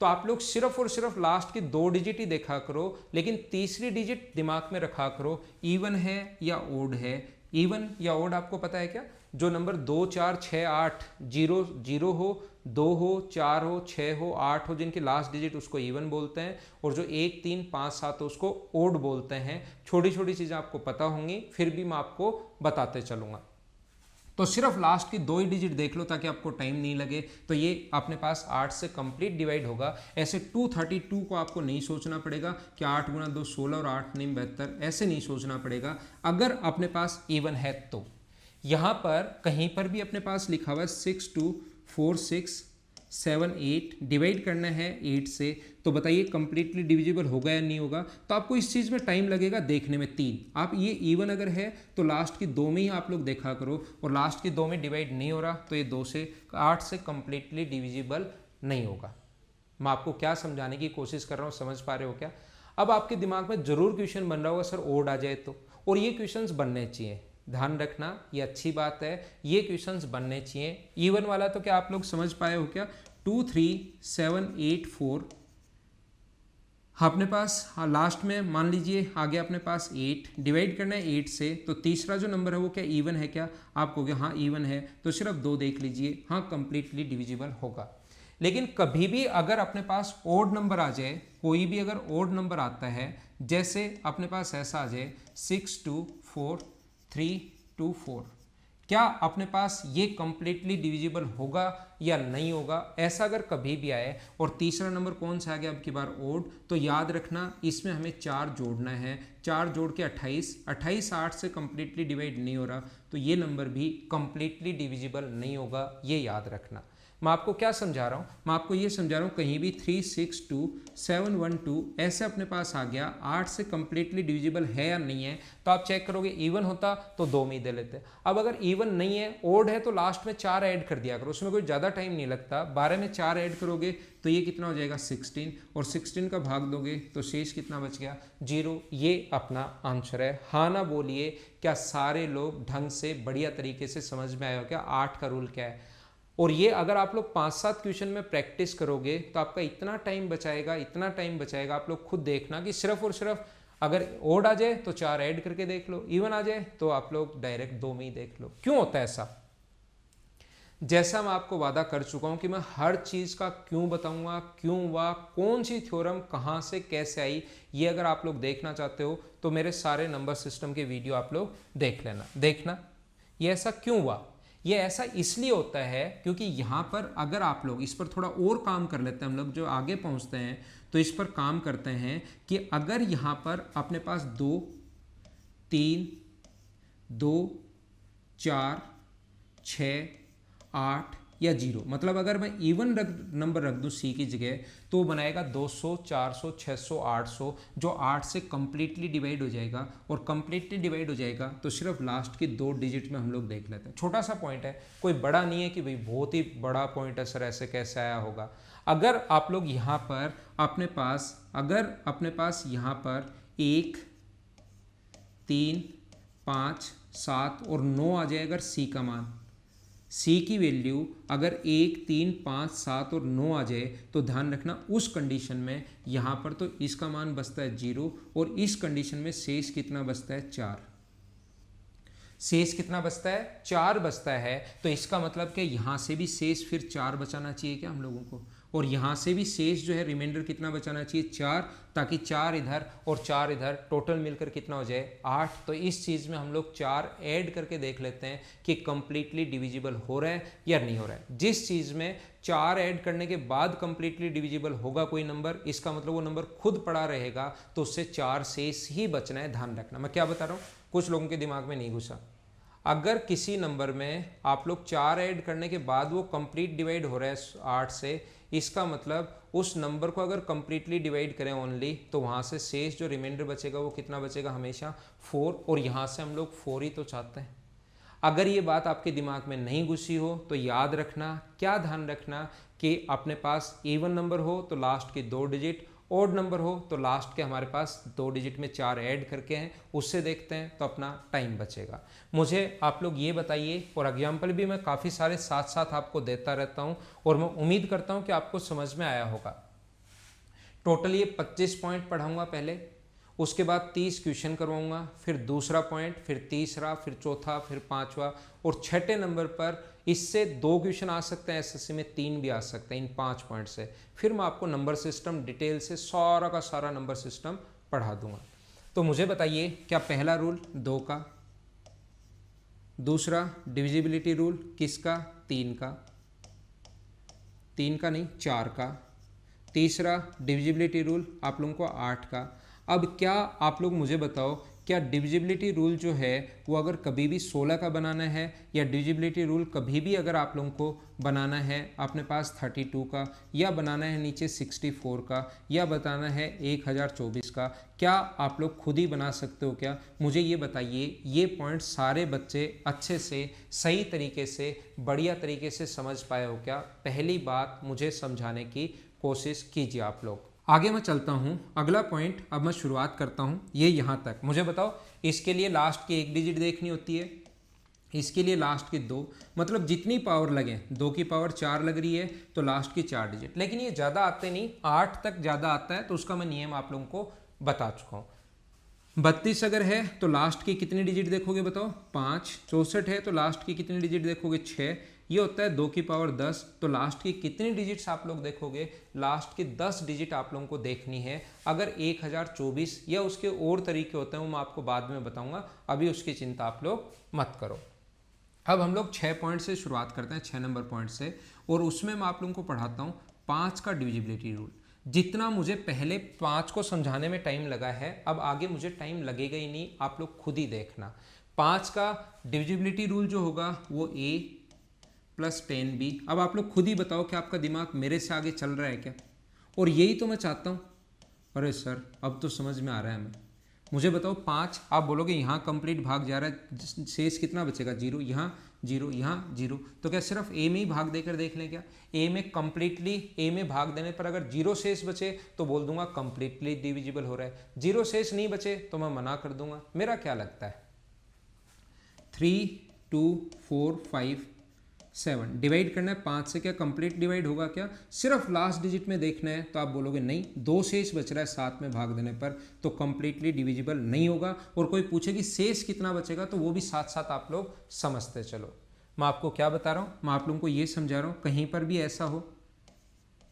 तो आप लोग सिर्फ और सिर्फ लास्ट की 2 डिजिट ही देखा करो, लेकिन तीसरी डिजिट दिमाग में रखा करो, इवन है या ओड है। इवन या ओड आपको पता है क्या? जो नंबर 2 4 6 8 0 0 हो, 2 हो, 4 हो, 6 हो, 8 हो, जिनकी लास्ट डिजिट उसको इवन बोलते हैं, और जो 1 3 5 7 हो उसको ओड बोलते हैं। छोटी छोटी चीज़ें आपको पता होंगी, फिर भी मैं आपको बताते चलूँगा। तो सिर्फ लास्ट की 2 ही डिजिट देख लो ताकि आपको टाइम नहीं लगे। तो ये अपने पास 8 से कंप्लीट डिवाइड होगा। ऐसे 232 को आपको नहीं सोचना पड़ेगा कि 8 गुना 2 16 और 8 9 72, ऐसे नहीं सोचना पड़ेगा अगर अपने पास इवन है तो। यहाँ पर कहीं पर भी अपने पास लिखा हुआ है 6 2 4 6 7 8, डिवाइड करना है 8 से, तो बताइए कंप्लीटली डिविजिबल होगा या नहीं होगा? तो आपको इस चीज़ में टाइम लगेगा देखने में 3। आप ये इवन अगर है तो लास्ट की 2 में ही आप लोग देखा करो, और लास्ट की 2 में डिवाइड नहीं हो रहा तो ये 2 से 8 से कंप्लीटली डिविजिबल नहीं होगा। मैं आपको क्या समझाने की कोशिश कर रहा हूँ, समझ पा रहे हो क्या? अब आपके दिमाग में जरूर क्वेश्चन बन रहा होगा सर ओड आ जाए तो, और ये क्वेश्चंस बनने चाहिए। ध्यान रखना, ये अच्छी बात है, ये क्वेश्चंस बनने चाहिए। इवन वाला तो क्या आप लोग समझ पाए हो क्या? 2 3 7 8 4 अपने पास लास्ट में मान लीजिए आ गया अपने पास 8, डिवाइड करना है 8 से, तो तीसरा जो नंबर है वो क्या इवन है क्या? आप कहोगे हाँ इवन है, तो सिर्फ 2 देख लीजिए, हाँ कंप्लीटली डिविजिबल होगा। लेकिन कभी भी अगर अपने पास ओड नंबर आ जाए, कोई भी अगर ओड नंबर आता है, जैसे अपने पास ऐसा आ जाए 6 2 4 3 2 4, क्या अपने पास ये कंप्लीटली डिविजिबल होगा या नहीं होगा? ऐसा अगर कभी भी आए और तीसरा नंबर कौन सा आ गया अब की बार ओड, तो याद रखना इसमें हमें 4 जोड़ना है, 4 जोड़ के 28, 28 8 से कंप्लीटली डिवाइड नहीं हो रहा, तो ये नंबर भी कंप्लीटली डिविजिबल नहीं होगा, ये याद रखना। मैं आपको क्या समझा रहा हूँ? मैं आपको ये समझा रहा हूँ कहीं भी 3 6 2 7 1 2 ऐसे अपने पास आ गया, 8 से कंप्लीटली डिविजिबल है या नहीं है, तो आप चेक करोगे। इवन होता तो 2 में ही दे लेते। अब अगर इवन नहीं है, ओड है, तो लास्ट में 4 ऐड कर दिया करो, उसमें कोई ज़्यादा टाइम नहीं लगता। 12 में 4 ऐड करोगे तो ये कितना हो जाएगा 16, और 16 का भाग दोगे तो शेष कितना बच गया 0। ये अपना आंसर है। हाँ ना बोलिए, क्या सारे लोग ढंग से बढ़िया तरीके से समझ में आया हो क्या 8 का रूल क्या है? और ये अगर आप लोग 5-7 क्वेश्चन में प्रैक्टिस करोगे तो आपका इतना टाइम बचाएगा, इतना टाइम बचाएगा। आप लोग खुद देखना कि सिर्फ और सिर्फ अगर ओड आ जाए तो 4 ऐड करके देख लो, इवन आ जाए तो आप लोग डायरेक्ट 2 में ही देख लो। क्यों होता है ऐसा? जैसा मैं आपको वादा कर चुका हूं कि मैं हर चीज़ का क्यों बताऊंगा, क्यों हुआ, कौन सी थ्योरम कहाँ से कैसे आई, ये अगर आप लोग देखना चाहते हो तो मेरे सारे नंबर सिस्टम के वीडियो आप लोग देख लेना। देखना ये ऐसा क्यों हुआ। ये ऐसा इसलिए होता है क्योंकि यहाँ पर अगर आप लोग इस पर थोड़ा और काम कर लेते हैं, हम लोग जो आगे पहुँचते हैं तो इस पर काम करते हैं कि अगर यहाँ पर अपने पास 2 3 2 4 6 8 या 0, मतलब अगर मैं इवन नंबर रख दूं सी की जगह तो वो बनाएगा 200 400 600 800, जो 8 से कंप्लीटली डिवाइड हो जाएगा। और कंप्लीटली डिवाइड हो जाएगा तो सिर्फ लास्ट के 2 डिजिट में हम लोग देख लेते हैं। छोटा सा पॉइंट है, कोई बड़ा नहीं है कि भाई बहुत ही बड़ा पॉइंट है सर ऐसे कैसे आया होगा। अगर आप लोग यहाँ पर अपने पास, अगर अपने पास यहाँ पर 1 3 5 7 और 9 आ जाए, अगर सी का मान, सी की वैल्यू अगर 1 3 5 7 और 9 आ जाए, तो ध्यान रखना उस कंडीशन में यहाँ पर तो इसका मान बचता है 0, और इस कंडीशन में शेष कितना बचता है 4। शेष कितना बचता है 4 बचता है। तो इसका मतलब कि यहाँ से भी शेष फिर 4 बचाना चाहिए क्या हम लोगों को, और यहाँ से भी शेष जो है रिमाइंडर कितना बचाना चाहिए 4, ताकि 4 इधर और 4 इधर, टोटल मिलकर कितना हो जाए 8। तो इस चीज़ में हम लोग 4 ऐड करके देख लेते हैं कि कंप्लीटली डिविजिबल हो रहा है या नहीं हो रहा है। जिस चीज़ में 4 ऐड करने के बाद कंप्लीटली डिविजिबल होगा कोई नंबर, इसका मतलब वो नंबर खुद पड़ा रहेगा, तो उससे 4 शेष ही बचना है। ध्यान रखना मैं क्या बता रहा हूँ, कुछ लोगों के दिमाग में नहीं घुसा। अगर किसी नंबर में आप लोग 4 ऐड करने के बाद वो कंप्लीट डिवाइड हो रहा है 8 से, इसका मतलब उस नंबर को अगर कंप्लीटली डिवाइड करें ओनली, तो वहाँ से शेष जो रिमाइंडर बचेगा वो कितना बचेगा हमेशा 4, और यहाँ से हम लोग 4 ही तो चाहते हैं। अगर ये बात आपके दिमाग में नहीं घुसी हो तो याद रखना, क्या ध्यान रखना कि अपने पास इवन नंबर हो तो लास्ट के 2 डिजिट, ओड नंबर हो तो लास्ट के हमारे पास 2 डिजिट में 4 ऐड करके हैं, उससे देखते हैं तो अपना टाइम बचेगा। मुझे आप लोग ये बताइए, और एग्जाम्पल भी मैं काफ़ी सारे साथ साथ आपको देता रहता हूँ, और मैं उम्मीद करता हूँ कि आपको समझ में आया होगा। टोटल ये 25 पॉइंट पढ़ाऊँगा पहले, उसके बाद 30 क्वेश्चन करवाऊँगा, फिर दूसरा पॉइंट, फिर तीसरा, फिर चौथा, फिर पाँचवा, और छठे नंबर पर इससे 2 क्वेश्चन आ सकते हैं, एसएससी में 3 भी आ सकते हैं इन 5 पॉइंट से। फिर मैं आपको नंबर सिस्टम डिटेल से सारा का सारा नंबर सिस्टम पढ़ा दूंगा। तो मुझे बताइए, क्या पहला रूल 2 का, दूसरा डिविजिबिलिटी रूल किसका 3 का, 3 का नहीं 4 का, तीसरा डिविजिबिलिटी रूल आप लोगों को 8 का। अब क्या आप लोग मुझे बताओ, क्या डिविजिबिलिटी रूल जो है वो अगर कभी भी 16 का बनाना है, या डिविजिबिलिटी रूल कभी भी अगर आप लोगों को बनाना है अपने पास 32 का, या बनाना है नीचे 64 का, या बताना है 1024 का, क्या आप लोग खुद ही बना सकते हो क्या? मुझे ये बताइए। ये पॉइंट सारे बच्चे अच्छे से, सही तरीके से, बढ़िया तरीके से समझ पाए हो क्या? पहली बात मुझे समझाने की कोशिश कीजिए आप लोग। आगे मैं चलता हूँ, अगला पॉइंट अब मैं शुरुआत करता हूँ ये यहाँ तक। मुझे बताओ, इसके लिए लास्ट की 1 डिजिट देखनी होती है, इसके लिए लास्ट की 2, मतलब जितनी पावर लगे, 2 की पावर 4 लग रही है तो लास्ट की 4 डिजिट, लेकिन ये ज़्यादा आते नहीं, 8 तक ज़्यादा आता है, तो उसका मैं नियम आप लोगों को बता चुका हूँ। 32 अगर है तो लास्ट की कितनी डिजिट देखोगे बताओ, 5। 64 है तो लास्ट की कितनी डिजिट देखोगे, 6। ये होता है 2 की पावर 10, तो लास्ट की कितनी डिजिट्स आप लोग देखोगे, लास्ट की 10 डिजिट आप लोगों को देखनी है। अगर 1024 या उसके और तरीके होते हैं वो मैं आपको बाद में बताऊंगा, अभी उसकी चिंता आप लोग मत करो। अब हम लोग 6 पॉइंट से शुरुआत करते हैं, 6 नंबर पॉइंट से, और उसमें मैं आप लोगों को पढ़ाता हूँ 5 का डिविजिबिलिटी रूल। जितना मुझे पहले 5 को समझाने में टाइम लगा है, अब आगे मुझे टाइम लगेगा ही नहीं, आप लोग खुद ही देखना। 5 का डिविजिबिलिटी रूल जो होगा वो a + 10b। अब आप लोग खुद ही बताओ कि आपका दिमाग मेरे से आगे चल रहा है क्या, और यही तो मैं चाहता हूँ। अरे सर अब तो समझ में आ रहा है हमें। मुझे बताओ 5, आप बोलोगे यहाँ कंप्लीट भाग जा रहा है, शेष कितना बचेगा, 0, यहाँ 0, यहाँ 0, तो क्या सिर्फ a में ही भाग देकर देख लें क्या? a में कंप्लीटली a में भाग देने पर अगर 0 शेष बचे तो बोल दूंगा कंप्लीटली डिविजिबल हो रहा है, 0 शेष नहीं बचे तो मैं मना कर दूंगा। मेरा क्या लगता है, 3, 2, 4, 5, 7 डिवाइड करना है 5 से, क्या कंप्लीट डिवाइड होगा क्या? सिर्फ लास्ट डिजिट में देखना है, तो आप बोलोगे नहीं, 2 शेष बच रहा है 7 में भाग देने पर, तो कंप्लीटली डिविजिबल नहीं होगा। और कोई पूछे कि शेष कितना बचेगा, तो वो भी साथ साथ आप लोग समझते चलो। मैं आपको क्या बता रहा हूँ, मैं आप लोगों को ये समझा रहा हूँ, कहीं पर भी ऐसा हो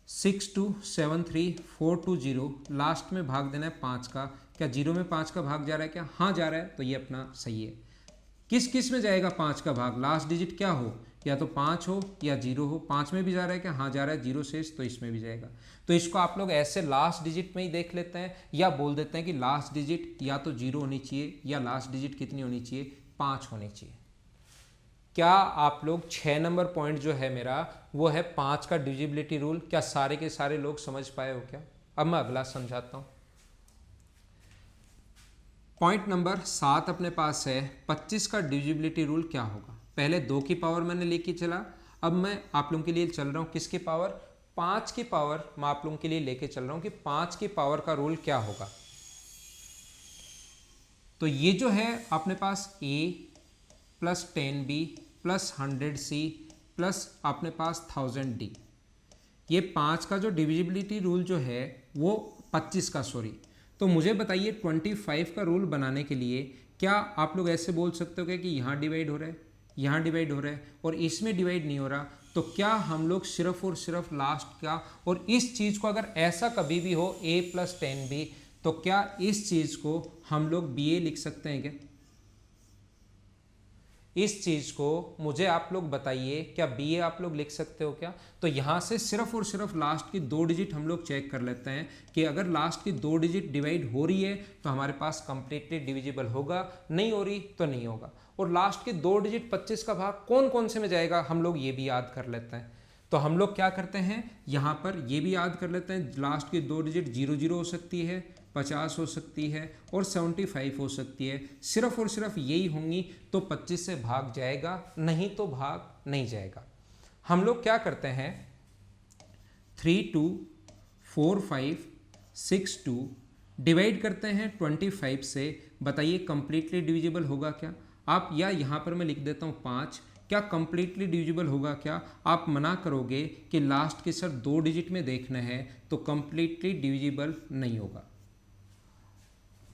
6273,420 लास्ट में भाग देना है 5 का, क्या 0 में 5 का भाग जा रहा है क्या? हाँ जा रहा है, तो ये अपना सही है। किस किस में जाएगा 5 का भाग, लास्ट डिजिट क्या हो, या तो 5 हो या 0 हो। 5 में भी जा रहा है क्या? हाँ जा रहा है, 0 शेष तो इसमें भी जाएगा। तो इसको आप लोग ऐसे लास्ट डिजिट में ही देख लेते हैं, या बोल देते हैं कि लास्ट डिजिट या तो 0 होनी चाहिए, या लास्ट डिजिट कितनी होनी चाहिए, 5 होनी चाहिए। क्या आप लोग 6 नंबर पॉइंट जो है मेरा वो है 5 का डिविजिबिलिटी रूल, क्या सारे के सारे लोग समझ पाए हो क्या? अब मैं अगला समझाता हूँ। पॉइंट नंबर 7 अपने पास है, 25 का डिविजिबिलिटी रूल क्या होगा। पहले 2 की पावर मैंने लेके चला, अब मैं आप लोगों के लिए चल रहा हूँ किसकी पावर, 5 की पावर मैं आप लोगों के लिए लेके चल रहा हूँ कि 5 की पावर का रूल क्या होगा। तो ये जो है अपने पास a + 10b + 100c + अपने पास 1000d, ये 5 का जो डिविजिबिलिटी रूल जो है वो 25 का, सॉरी। तो मुझे बताइए 25 का रूल बनाने के लिए क्या आप लोग ऐसे बोल सकते हो कि यहाँ डिवाइड हो रहा है, यहाँ डिवाइड हो रहा है और इसमें डिवाइड नहीं हो रहा, तो क्या हम लोग सिर्फ और सिर्फ लास्ट का, और इस चीज़ को अगर ऐसा कभी भी हो a + 10b, तो क्या इस चीज़ को हम लोग ba लिख सकते हैं क्या? इस चीज़ को मुझे आप लोग बताइए, क्या बी ए आप लोग लिख सकते हो क्या? तो यहाँ से सिर्फ और सिर्फ लास्ट की 2 डिजिट हम लोग चेक कर लेते हैं कि अगर लास्ट की 2 डिजिट डिवाइड हो रही है तो हमारे पास कंप्लीटली डिविजिबल होगा, नहीं हो रही तो नहीं होगा। और लास्ट की 2 डिजिट 25 का भाग कौन कौन से में जाएगा हम लोग ये भी याद कर लेते हैं। तो हम लोग क्या करते हैं, यहाँ पर ये भी याद कर लेते हैं, लास्ट की 2 डिजिट 00 हो सकती है, 50 हो सकती है और 75 हो सकती है। सिर्फ और सिर्फ यही होंगी तो 25 से भाग जाएगा, नहीं तो भाग नहीं जाएगा। हम लोग क्या करते हैं, 3, 2, 4, 5, 6, 2 डिवाइड करते हैं 25 से। बताइए कंप्लीटली डिविजिबल होगा क्या? आप, या यहाँ पर मैं लिख देता हूँ 5, क्या कंप्लीटली डिविजिबल होगा क्या? आप मना करोगे कि लास्ट के सर 2 डिजिट में देखना है, तो कंप्लीटली डिविजिबल नहीं होगा।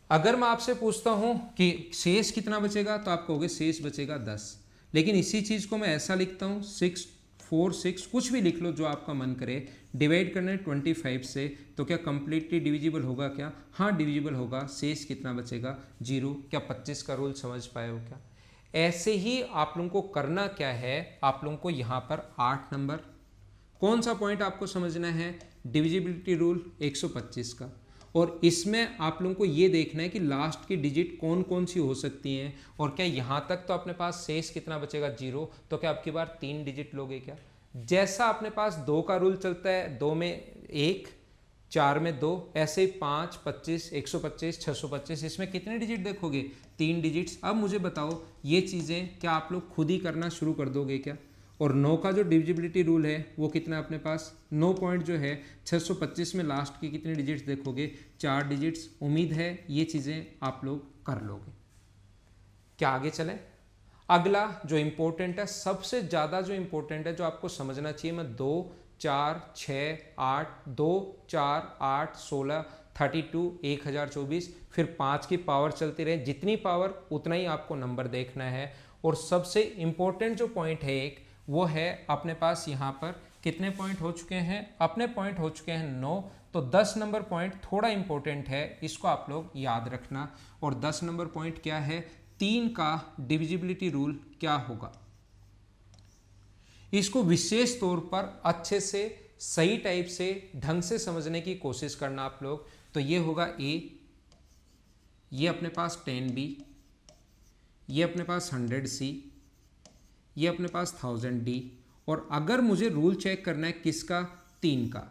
अगर मैं आपसे पूछता हूं कि शेष कितना बचेगा, तो आप कहोगे शेष बचेगा 10। लेकिन इसी चीज़ को मैं ऐसा लिखता हूं 6, 4, 6 कुछ भी लिख लो जो आपका मन करे, डिवाइड करना है 25 से, तो क्या कंप्लीटली डिविजिबल होगा क्या? हाँ डिविजिबल होगा। शेष कितना बचेगा, 0। क्या 25 का रूल समझ पाए हो क्या? ऐसे ही आप लोगों को करना क्या है, आप लोगों को यहाँ पर 8 नंबर कौन सा पॉइंट आपको समझना है, डिविजिबिलिटी रूल 125 का। और इसमें आप लोगों को ये देखना है कि लास्ट की डिजिट कौन कौन सी हो सकती हैं, और क्या यहाँ तक तो अपने पास शेष कितना बचेगा, 0। तो क्या आपकी बार 3 डिजिट लोगे क्या? जैसा अपने पास 2 का रूल चलता है, 2 में 1, 4 में 2, ऐसे ही 5, 25, 125, 625, इसमें कितने डिजिट देखोगे, 3 डिजिट्स। अब मुझे बताओ ये चीज़ें क्या आप लोग खुद ही करना शुरू कर दोगे क्या? और 9 का जो डिविजिबिलिटी रूल है वो कितना है अपने पास, 9 पॉइंट जो है 625 में लास्ट की कितने डिजिट्स देखोगे, 4 डिजिट्स। उम्मीद है ये चीज़ें आप लोग कर लोगे। क्या आगे चलें? अगला जो इम्पोर्टेंट है, सबसे ज़्यादा जो इम्पोर्टेंट है, जो आपको समझना चाहिए, मैं 2 4 6 8 2 4 8 16 32 1024 फिर 5 की पावर चलती रहे, जितनी पावर उतना ही आपको नंबर देखना है। और सबसे इम्पोर्टेंट जो पॉइंट है एक, वो है अपने पास यहाँ पर कितने पॉइंट हो चुके हैं, अपने पॉइंट हो चुके हैं 9। तो 10 नंबर पॉइंट थोड़ा इंपॉर्टेंट है, इसको आप लोग याद रखना। और 10 नंबर पॉइंट क्या है, 3 का डिविजिबिलिटी रूल क्या होगा, इसको विशेष तौर पर अच्छे से सही टाइप से ढंग से समझने की कोशिश करना आप लोग। तो ये होगा A, ये अपने पास 10B, ये अपने पास 100C, ये अपने पास 1000D। और अगर मुझे रूल चेक करना है किसका, 3 का,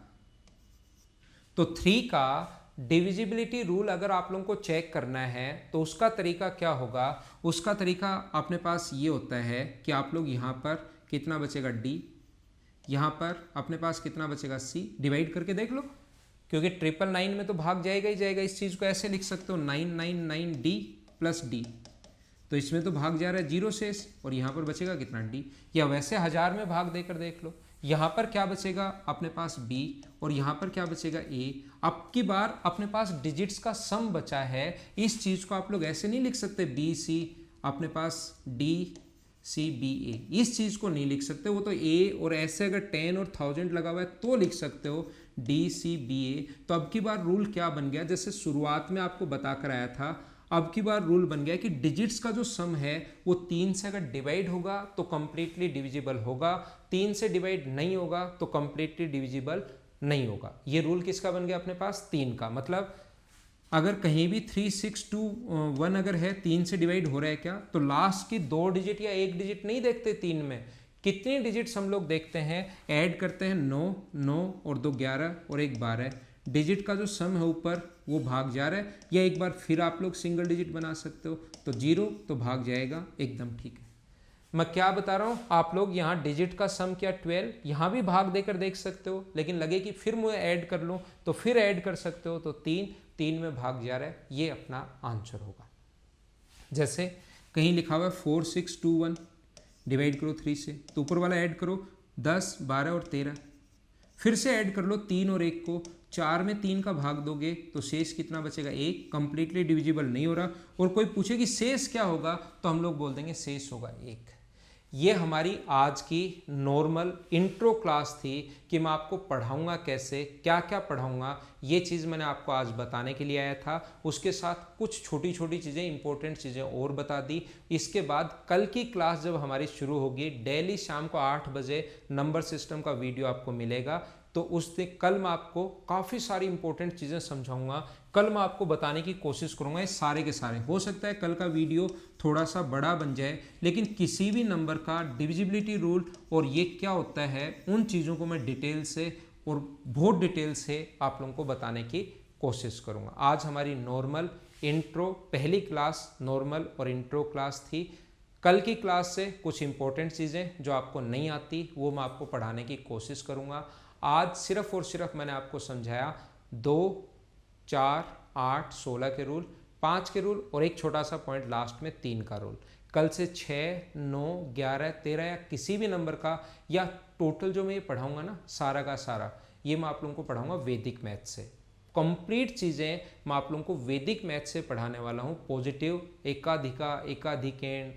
तो 3 का डिविजिबिलिटी रूल अगर आप लोगों को चेक करना है तो उसका तरीका क्या होगा, उसका तरीका अपने पास ये होता है कि आप लोग यहाँ पर कितना बचेगा D, यहाँ पर अपने पास कितना बचेगा C, डिवाइड करके देख लो, क्योंकि 999 में तो भाग जाएगा ही जाएगा। इस चीज़ को ऐसे लिख सकते हो 999D प्लस D, तो इसमें तो भाग जा रहा है 0 से, और यहाँ पर बचेगा कितना D। या वैसे 1000 में भाग देकर देख लो, यहाँ पर क्या बचेगा अपने पास B और यहाँ पर क्या बचेगा A। अब की बार अपने पास डिजिट्स का सम बचा है, इस चीज़ को आप लोग ऐसे नहीं लिख सकते BC अपने पास DCBA, इस चीज़ को नहीं लिख सकते, वो तो A, और ऐसे अगर 10 और 1000 लगा हुआ है तो लिख सकते हो DCBA। तो अब की बार रूल क्या बन गया, जैसे शुरुआत में आपको बता कर आया था, अब की बार रूल बन गया कि डिजिट्स का जो सम है वो 3 से अगर डिवाइड होगा तो कंप्लीटली डिविजिबल होगा, 3 से डिवाइड नहीं होगा तो कंप्लीटली डिविजिबल नहीं होगा। ये रूल किसका बन गया अपने पास, 3 का। मतलब अगर कहीं भी 3621 अगर है, 3 से डिवाइड हो रहा है क्या, तो लास्ट की 2 डिजिट या 1 डिजिट नहीं देखते 3 में, कितने डिजिट्स हम लोग देखते हैं, ऐड करते हैं 9 9 और 2 11 और 1 12, डिजिट का जो सम है ऊपर वो भाग जा रहा है। या एक बार फिर आप लोग सिंगल डिजिट बना सकते हो, तो 0 तो भाग जाएगा, एकदम ठीक है। मैं क्या बता रहा हूँ, आप लोग यहाँ डिजिट का सम क्या 12, यहाँ भी भाग देकर देख सकते हो, लेकिन लगे कि फिर मुझे ऐड कर लूँ तो फिर ऐड कर सकते हो, तो 3 में भाग जा रहा है, ये अपना आंसर होगा। जैसे कहीं लिखा हुआ है 4621, डिवाइड करो 3 से, तो ऊपर वाला ऐड करो 10 12 और 13, फिर से ऐड कर लो 3 और 1 को, 4 में 3 का भाग दोगे तो शेष कितना बचेगा 1, कंप्लीटली डिविजिबल नहीं हो रहा। और कोई पूछे कि शेष क्या होगा, तो हम लोग बोल देंगे शेष होगा 1। ये हमारी आज की नॉर्मल इंट्रो क्लास थी कि मैं आपको पढ़ाऊंगा कैसे, क्या क्या पढ़ाऊंगा, ये चीज़ मैंने आपको आज बताने के लिए आया था। उसके साथ कुछ छोटी छोटी चीज़ें, इंपॉर्टेंट चीज़ें और बता दी। इसके बाद कल की क्लास जब हमारी शुरू होगी, डेली शाम को 8 बजे नंबर सिस्टम का वीडियो आपको मिलेगा। तो उस दिन कल मैं आपको काफ़ी सारी इंपॉर्टेंट चीज़ें समझाऊंगा, कल मैं आपको बताने की कोशिश करूंगा ये सारे के सारे। हो सकता है कल का वीडियो थोड़ा सा बड़ा बन जाए, लेकिन किसी भी नंबर का डिविजिबिलिटी रूल और ये क्या होता है, उन चीज़ों को मैं डिटेल से और बहुत डिटेल से आप लोगों को बताने की कोशिश करूंगा। आज हमारी नॉर्मल इंट्रो, पहली क्लास नॉर्मल और इंट्रो क्लास थी। कल की क्लास से कुछ इंपॉर्टेंट चीज़ें जो आपको नहीं आती वो मैं आपको पढ़ाने की कोशिश करूंगा। आज सिर्फ और सिर्फ मैंने आपको समझाया 2 4 8 16 के रूल, 5 के रूल और एक छोटा सा पॉइंट लास्ट में 3 का रूल। कल से 6 9 11 13 या किसी भी नंबर का, या टोटल जो मैं ये पढ़ाऊंगा ना सारा का सारा, ये मैं आप लोगों को पढ़ाऊंगा वैदिक मैथ से। कंप्लीट चीज़ें मैं आप लोगों को वैदिक मैथ से पढ़ाने वाला हूँ। पॉजिटिव, एकाधिका, एकाधिकेण,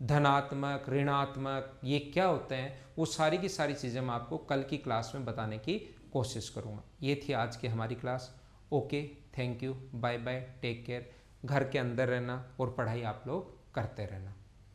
धनात्मक, ऋणात्मक, ये क्या होते हैं, वो सारी की सारी चीज़ें मैं आपको कल की क्लास में बताने की कोशिश करूँगा। ये थी आज की हमारी class. Okay, thank you, bye bye, take care. घर के अंदर रहना और पढ़ाई आप लोग करते रहना।